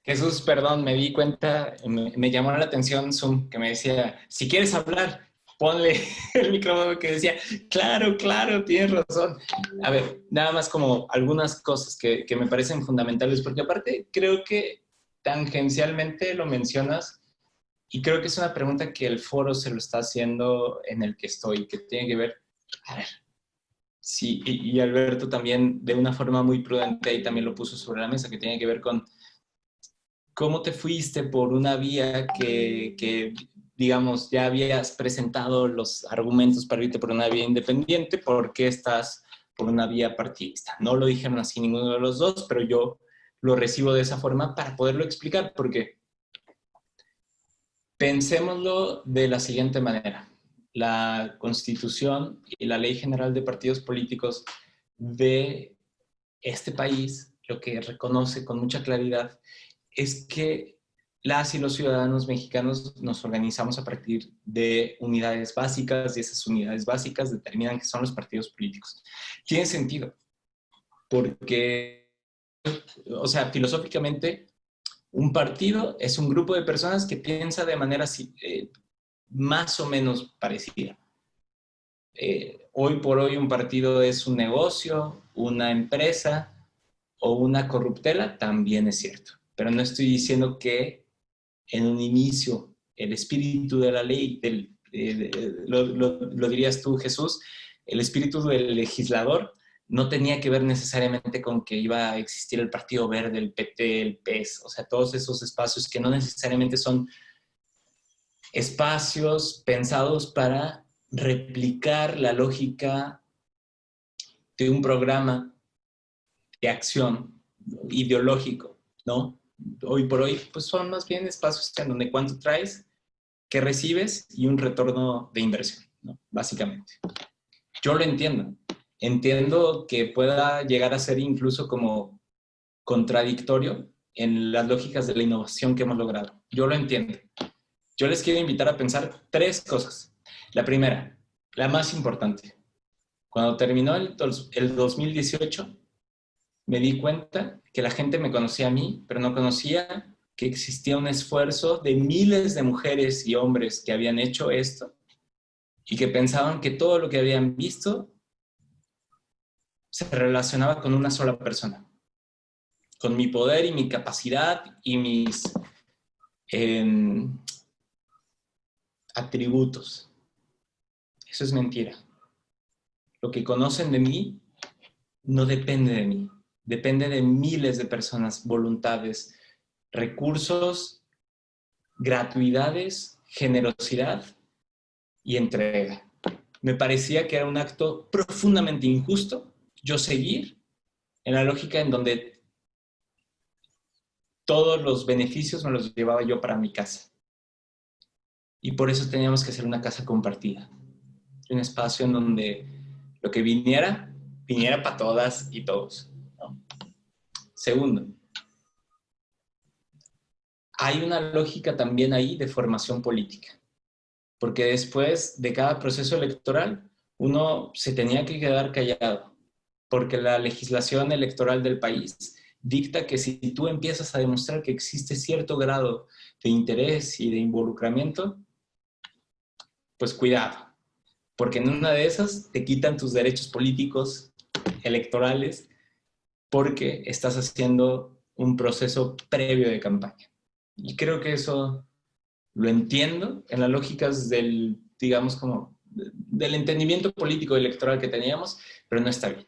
Jesús, perdón, me di cuenta, me llamó la atención Zoom, que me decía, si quieres hablar, ponle el micrófono, que decía, claro, tienes razón. A ver, nada más como algunas cosas que me parecen fundamentales, porque aparte creo que tangencialmente lo mencionas, y creo que es una pregunta que el foro se lo está haciendo en el que estoy, que tiene que ver, a ver, sí, y Alberto también de una forma muy prudente ahí también lo puso sobre la mesa, que tiene que ver con cómo te fuiste por una vía que, digamos, ya habías presentado los argumentos para irte por una vía independiente, ¿por qué estás por una vía partidista? No lo dijeron así ninguno de los dos, pero yo lo recibo de esa forma para poderlo explicar, porque pensémoslo de la siguiente manera. La Constitución y la Ley General de Partidos Políticos de este país lo que reconoce con mucha claridad es que las y los ciudadanos mexicanos nos organizamos a partir de unidades básicas y esas unidades básicas determinan qué son los partidos políticos. Tiene sentido, porque, o sea, filosóficamente, un partido es un grupo de personas que piensa de manera más o menos parecida. Hoy por hoy un partido es un negocio, una empresa o una corruptela, también es cierto. Pero no estoy diciendo que en un inicio el espíritu de la ley, lo dirías tú, Jesús, el espíritu del legislador no tenía que ver necesariamente con que iba a existir el Partido Verde, el PT, el PES, o sea, todos esos espacios que no necesariamente son espacios pensados para replicar la lógica de un programa de acción ideológico, ¿no? Hoy por hoy, pues son más bien espacios en donde cuánto traes, qué recibes y un retorno de inversión, ¿no? Básicamente. Yo lo entiendo. Entiendo que pueda llegar a ser incluso como contradictorio en las lógicas de la innovación que hemos logrado. Yo lo entiendo. Yo les quiero invitar a pensar 3 cosas. La primera, la más importante. Cuando terminó el 2018, me di cuenta que la gente me conocía a mí, pero no conocía que existía un esfuerzo de miles de mujeres y hombres que habían hecho esto y que pensaban que todo lo que habían visto se relacionaba con una sola persona, con mi poder y mi capacidad y mis atributos. Eso es mentira. Lo que conocen de mí no depende de mí, depende de miles de personas, voluntades, recursos, gratuidades, generosidad y entrega. Me parecía que era un acto profundamente injusto yo seguir en la lógica en donde todos los beneficios me los llevaba yo para mi casa. Y por eso teníamos que hacer una casa compartida. Un espacio en donde lo que viniera para todas y todos, ¿no? Segundo, hay una lógica también ahí de formación política. Porque después de cada proceso electoral, uno se tenía que quedar callado. Porque la legislación electoral del país dicta que si tú empiezas a demostrar que existe cierto grado de interés y de involucramiento, pues cuidado, porque en una de esas te quitan tus derechos políticos, electorales, porque estás haciendo un proceso previo de campaña. Y creo que eso lo entiendo en las lógicas del, digamos, como del entendimiento político electoral que teníamos, pero no está bien.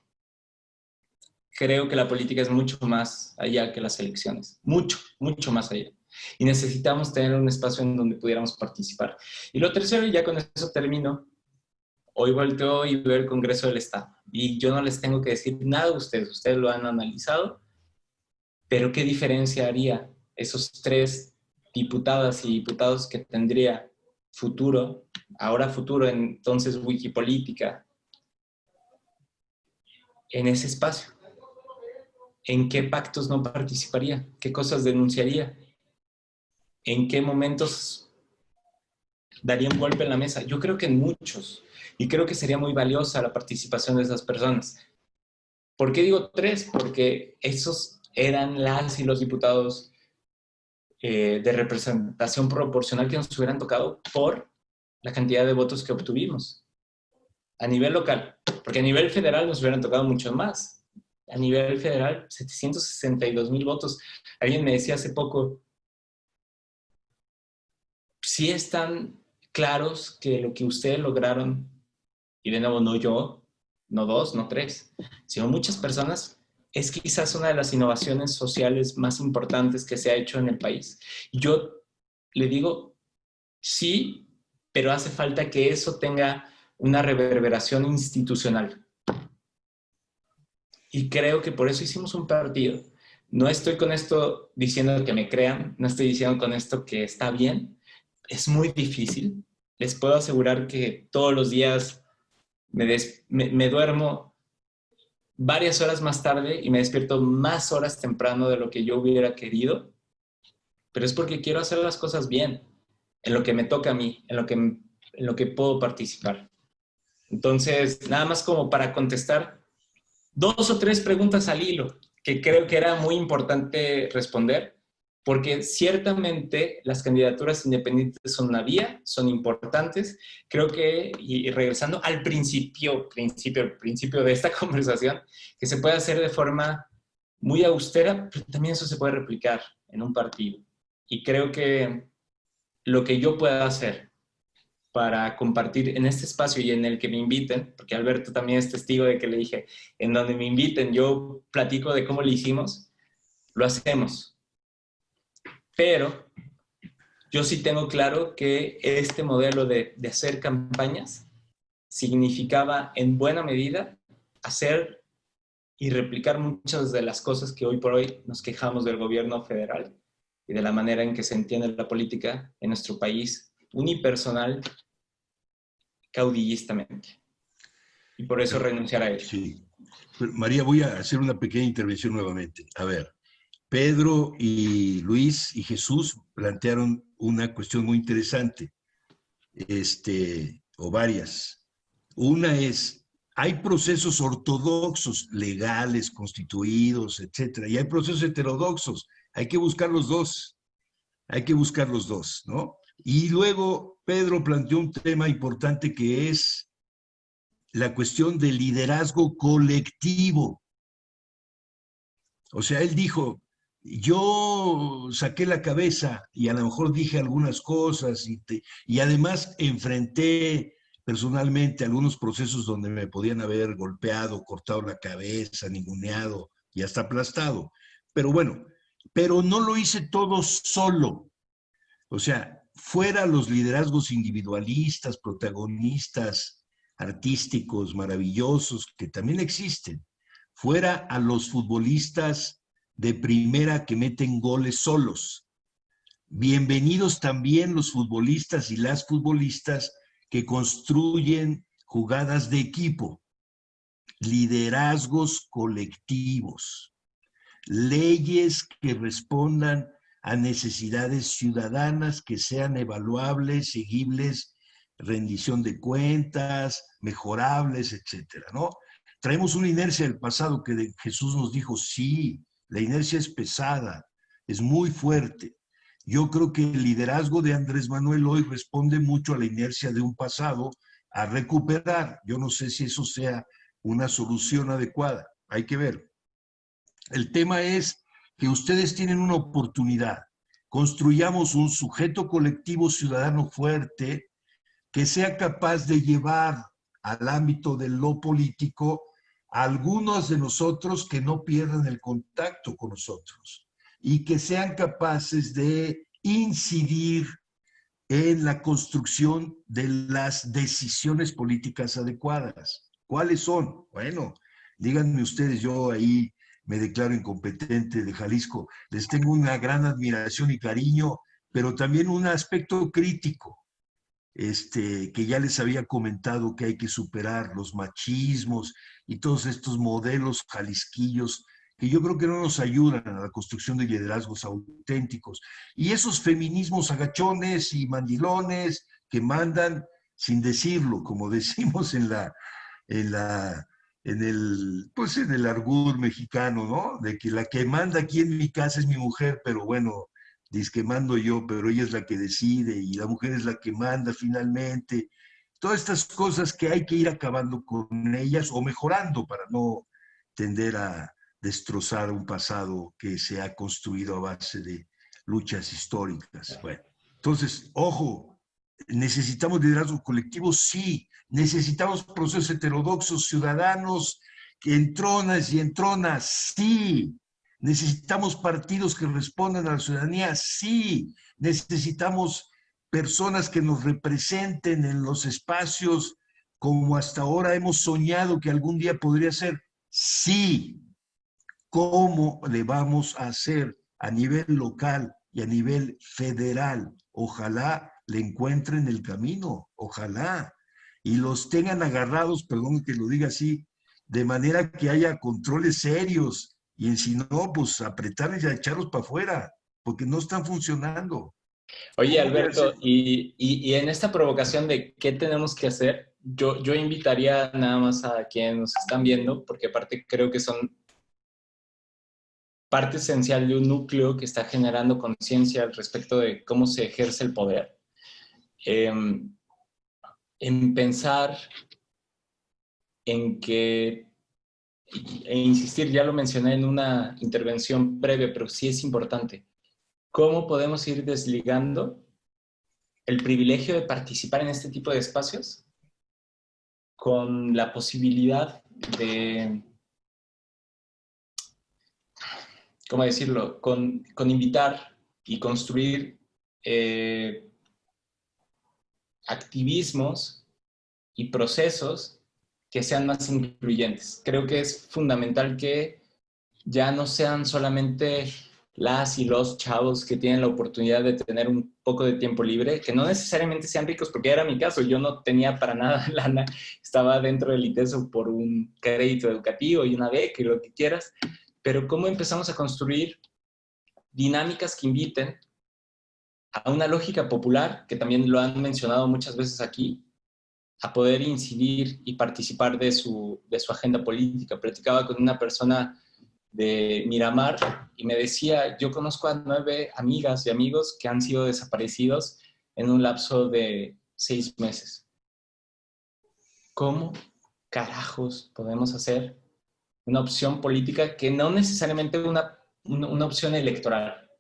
Creo que la política es mucho más allá que las elecciones. Mucho, mucho más allá. Y necesitamos tener un espacio en donde pudiéramos participar. Y lo tercero, y ya con eso termino, hoy volteo y veo el Congreso del Estado. Y yo no les tengo que decir nada a ustedes lo han analizado, pero ¿qué diferencia haría esos 3 diputadas y diputados que tendría futuro, ahora futuro, entonces Wikipolítica, en ese espacio? ¿En qué pactos no participaría? ¿Qué cosas denunciaría? ¿En qué momentos daría un golpe en la mesa? Yo creo que en muchos. Y creo que sería muy valiosa la participación de esas personas. ¿Por qué digo 3? Porque esos eran las y los diputados de representación proporcional que nos hubieran tocado por la cantidad de votos que obtuvimos. A nivel local. Porque a nivel federal nos hubieran tocado muchos más. A nivel federal, 762,000 votos. Alguien me decía hace poco, sí están claros que lo que ustedes lograron, y de nuevo no yo, no 2, no 3, sino muchas personas, es quizás una de las innovaciones sociales más importantes que se ha hecho en el país. Yo le digo, sí, pero hace falta que eso tenga una reverberación institucional. Y creo que por eso hicimos un partido. No estoy con esto diciendo que me crean, no estoy diciendo con esto que está bien. Es muy difícil. Les puedo asegurar que todos los días me duermo varias horas más tarde y me despierto más horas temprano de lo que yo hubiera querido pero es porque quiero hacer las cosas bien, en lo que me toca a mí, en lo que puedo participar. Entonces, nada más como para contestar 2 o 3 preguntas al hilo, que creo que era muy importante responder, porque ciertamente las candidaturas independientes son una vía, son importantes. Creo que, y regresando al principio de esta conversación, que se puede hacer de forma muy austera, pero también eso se puede replicar en un partido. Y creo que lo que yo pueda hacer para compartir en este espacio y en el que me inviten, porque Alberto también es testigo de que le dije, en donde me inviten, yo platico de cómo lo hicimos, lo hacemos. Pero yo sí tengo claro que este modelo de hacer campañas significaba en buena medida hacer y replicar muchas de las cosas que hoy por hoy nos quejamos del gobierno federal y de la manera en que se entiende la política en nuestro país, unipersonal, caudillistamente. Y por eso renunciar a ello. Sí. María, voy a hacer una pequeña intervención nuevamente. A ver, Pedro y Luis y Jesús plantearon una cuestión muy interesante, o varias. Una es, hay procesos ortodoxos, legales, constituidos, etcétera, y hay procesos heterodoxos. Hay que buscar los dos. Hay que buscar los dos, ¿no? Y luego Pedro planteó un tema importante que es la cuestión del liderazgo colectivo. O sea, él dijo, yo saqué la cabeza y a lo mejor dije algunas cosas y además enfrenté personalmente algunos procesos donde me podían haber golpeado, cortado la cabeza, ninguneado y hasta aplastado. Pero bueno, pero no lo hice todo solo. O sea, fuera los liderazgos individualistas, protagonistas, artísticos, maravillosos, que también existen, fuera a los futbolistas de primera que meten goles solos. Bienvenidos también los futbolistas y las futbolistas que construyen jugadas de equipo, liderazgos colectivos, leyes que respondan a necesidades ciudadanas que sean evaluables, seguibles, rendición de cuentas, mejorables, etcétera, ¿no? Traemos una inercia del pasado que Jesús nos dijo, sí, la inercia es pesada, es muy fuerte. Yo creo que el liderazgo de Andrés Manuel hoy responde mucho a la inercia de un pasado a recuperar. Yo no sé si eso sea una solución adecuada, hay que ver. El tema es que ustedes tienen una oportunidad. Construyamos un sujeto colectivo ciudadano fuerte que sea capaz de llevar al ámbito de lo político a algunos de nosotros que no pierdan el contacto con nosotros y que sean capaces de incidir en la construcción de las decisiones políticas adecuadas. ¿Cuáles son? Bueno, díganme ustedes, yo ahí me declaro incompetente de Jalisco, les tengo una gran admiración y cariño, pero también un aspecto crítico, que ya les había comentado que hay que superar los machismos y todos estos modelos jalisquillos que yo creo que no nos ayudan a la construcción de liderazgos auténticos. Y esos feminismos agachones y mandilones que mandan sin decirlo, como decimos en el argot mexicano, ¿no? De que la que manda aquí en mi casa es mi mujer, pero bueno, dice que mando yo, pero ella es la que decide y la mujer es la que manda finalmente. Todas estas cosas que hay que ir acabando con ellas o mejorando para no tender a destrozar un pasado que se ha construido a base de luchas históricas. Bueno, entonces, ojo, ¿necesitamos liderazgo colectivo? Sí. ¿Necesitamos procesos heterodoxos ciudadanos que entronas y entronas? Sí. ¿Necesitamos partidos que respondan a la ciudadanía? Sí. ¿Necesitamos personas que nos representen en los espacios como hasta ahora hemos soñado que algún día podría ser? Sí. ¿Cómo le vamos a hacer a nivel local y a nivel federal? Ojalá le encuentren el camino, ojalá, y los tengan agarrados, perdón que lo diga así, de manera que haya controles serios, y si no, pues apretarles y echarlos para afuera. porque no están funcionando. Oye, Alberto, y en esta provocación de qué tenemos que hacer, yo invitaría nada más a quienes nos están viendo, porque aparte creo que son parte esencial de un núcleo que está generando conciencia al respecto de cómo se ejerce el poder. En pensar en que, e insistir, ya lo mencioné en una intervención previa, pero sí es importante, ¿cómo podemos ir desligando el privilegio de participar en este tipo de espacios con la posibilidad de, ¿cómo decirlo?, con invitar y construir activismos y procesos que sean más incluyentes? Creo que es fundamental que ya no sean solamente las y los chavos que tienen la oportunidad de tener un poco de tiempo libre, que no necesariamente sean ricos, porque era mi caso, yo no tenía para nada lana, estaba dentro del ITESO por un crédito educativo y una beca y lo que quieras, pero cómo empezamos a construir dinámicas que inviten a una lógica popular, que también lo han mencionado muchas veces aquí, a poder incidir y participar de su agenda política. Platicaba con una persona de Miramar y me decía, yo conozco a 9 amigas y amigos que han sido desaparecidos en un lapso de 6 meses. ¿Cómo carajos podemos hacer una opción política que no necesariamente una opción electoral,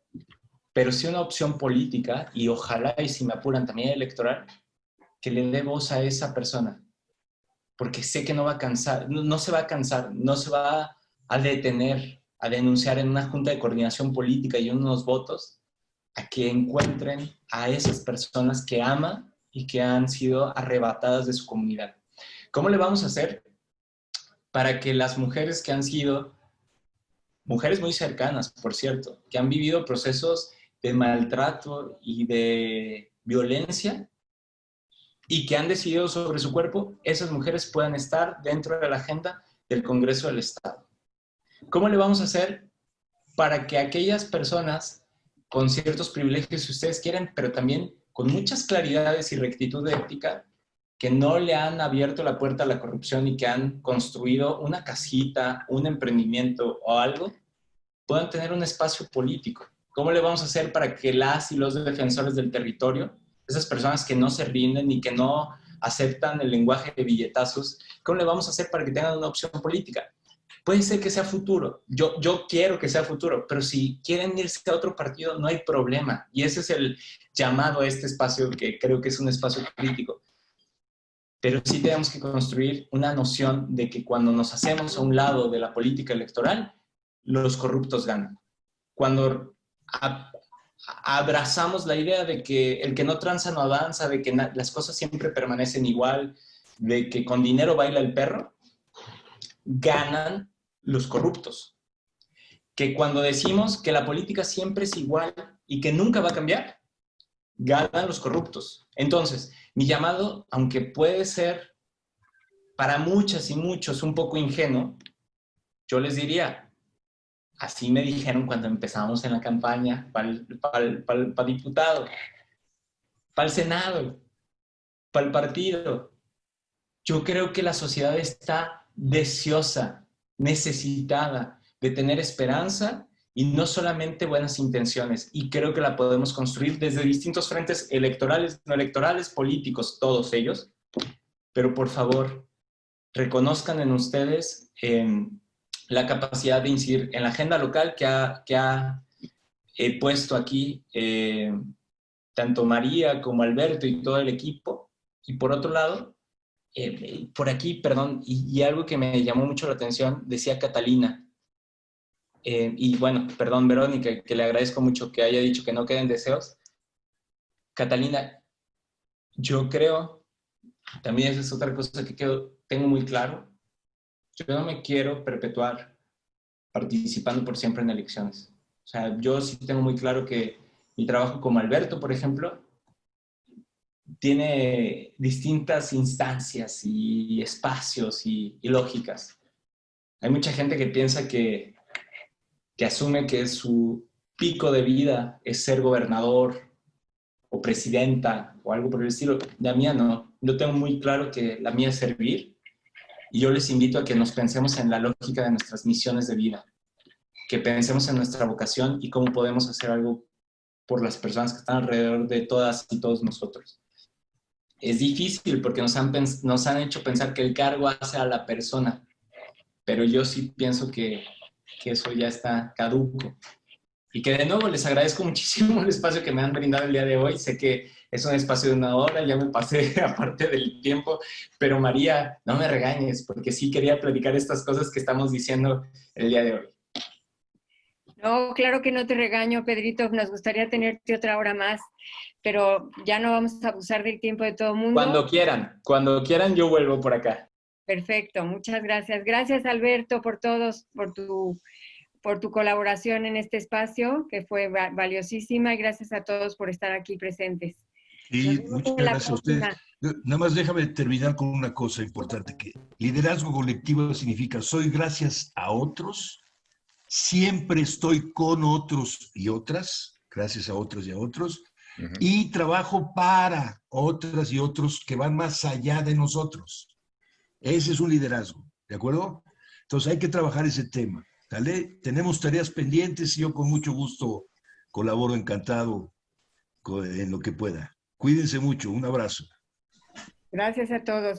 pero sí una opción política, y ojalá, y si me apuran también electoral, que le dé voz a esa persona? Porque sé que no va a cansar, no se va a cansar, no se va a detener a denunciar en una junta de coordinación política y unos votos, a que encuentren a esas personas que ama y que han sido arrebatadas de su comunidad. ¿Cómo le vamos a hacer para que las mujeres que han sido, mujeres muy cercanas, por cierto, que han vivido procesos de maltrato y de violencia y que han decidido sobre su cuerpo, esas mujeres puedan estar dentro de la agenda del Congreso del Estado? ¿Cómo le vamos a hacer para que aquellas personas con ciertos privilegios, si ustedes quieren, pero también con muchas claridades y rectitud de ética, que no le han abierto la puerta a la corrupción y que han construido una casita, un emprendimiento o algo, puedan tener un espacio político? ¿Cómo le vamos a hacer para que las y los defensores del territorio, esas personas que no se rinden y que no aceptan el lenguaje de billetazos, cómo le vamos a hacer para que tengan una opción política? Puede ser que sea futuro, yo quiero que sea futuro, pero si quieren irse a otro partido no hay problema, y ese es el llamado a este espacio, que creo que es un espacio crítico. Pero sí tenemos que construir una noción de que cuando nos hacemos a un lado de la política electoral, los corruptos ganan. Cuando abrazamos la idea de que el que no tranza no avanza, de que las cosas siempre permanecen igual, de que con dinero baila el perro, ganan los corruptos. Que cuando decimos que la política siempre es igual y que nunca va a cambiar, ganan los corruptos. Entonces, mi llamado, aunque puede ser para muchas y muchos un poco ingenuo, yo les diría, así me dijeron cuando empezamos en la campaña para diputado, para el Senado, para el partido. Yo creo que la sociedad está deseosa, necesitada de tener esperanza y no solamente buenas intenciones. Y creo que la podemos construir desde distintos frentes electorales, no electorales, políticos, todos ellos. Pero por favor, reconozcan en ustedes la capacidad de incidir en la agenda local que ha puesto aquí tanto María como Alberto y todo el equipo. Y por otro lado, por aquí, perdón, y algo que me llamó mucho la atención, decía Catalina, y bueno, perdón, Verónica, que le agradezco mucho que haya dicho que no queden deseos. Catalina, yo creo, también esa es otra cosa que tengo muy claro, yo no me quiero perpetuar participando por siempre en elecciones. O sea, yo sí tengo muy claro que mi trabajo como Alberto, por ejemplo, tiene distintas instancias y espacios y lógicas. Hay mucha gente que piensa que asume que su pico de vida es ser gobernador o presidenta o algo por el estilo. La mía no. Yo tengo muy claro que la mía es servir, y yo les invito a que nos pensemos en la lógica de nuestras misiones de vida, que pensemos en nuestra vocación y cómo podemos hacer algo por las personas que están alrededor de todas y todos nosotros. Es difícil porque nos han hecho pensar que el cargo hace a la persona, pero yo sí pienso que eso ya está caduco. Y que de nuevo les agradezco muchísimo el espacio que me han brindado el día de hoy. Sé que es un espacio de 1 hora, ya me pasé aparte del tiempo, pero María, no me regañes, porque sí quería platicar estas cosas que estamos diciendo el día de hoy. No, claro que no te regaño, Pedrito, nos gustaría tenerte otra hora más, pero ya no vamos a abusar del tiempo de todo el mundo. Cuando quieran yo vuelvo por acá. Perfecto, muchas gracias. Gracias, Alberto, por todos, por tu colaboración en este espacio, que fue valiosísima, y gracias a todos por estar aquí presentes. Y muchas gracias a ustedes. Nada más déjame terminar con una cosa importante, que liderazgo colectivo significa soy gracias a otros, siempre estoy con otros y otras, gracias a otras y a otros, y trabajo para otras y otros que van más allá de nosotros. Ese es un liderazgo, ¿de acuerdo? Entonces hay que trabajar ese tema, ¿vale? Tenemos tareas pendientes y yo con mucho gusto colaboro, encantado en lo que pueda. Cuídense mucho, un abrazo. Gracias a todos.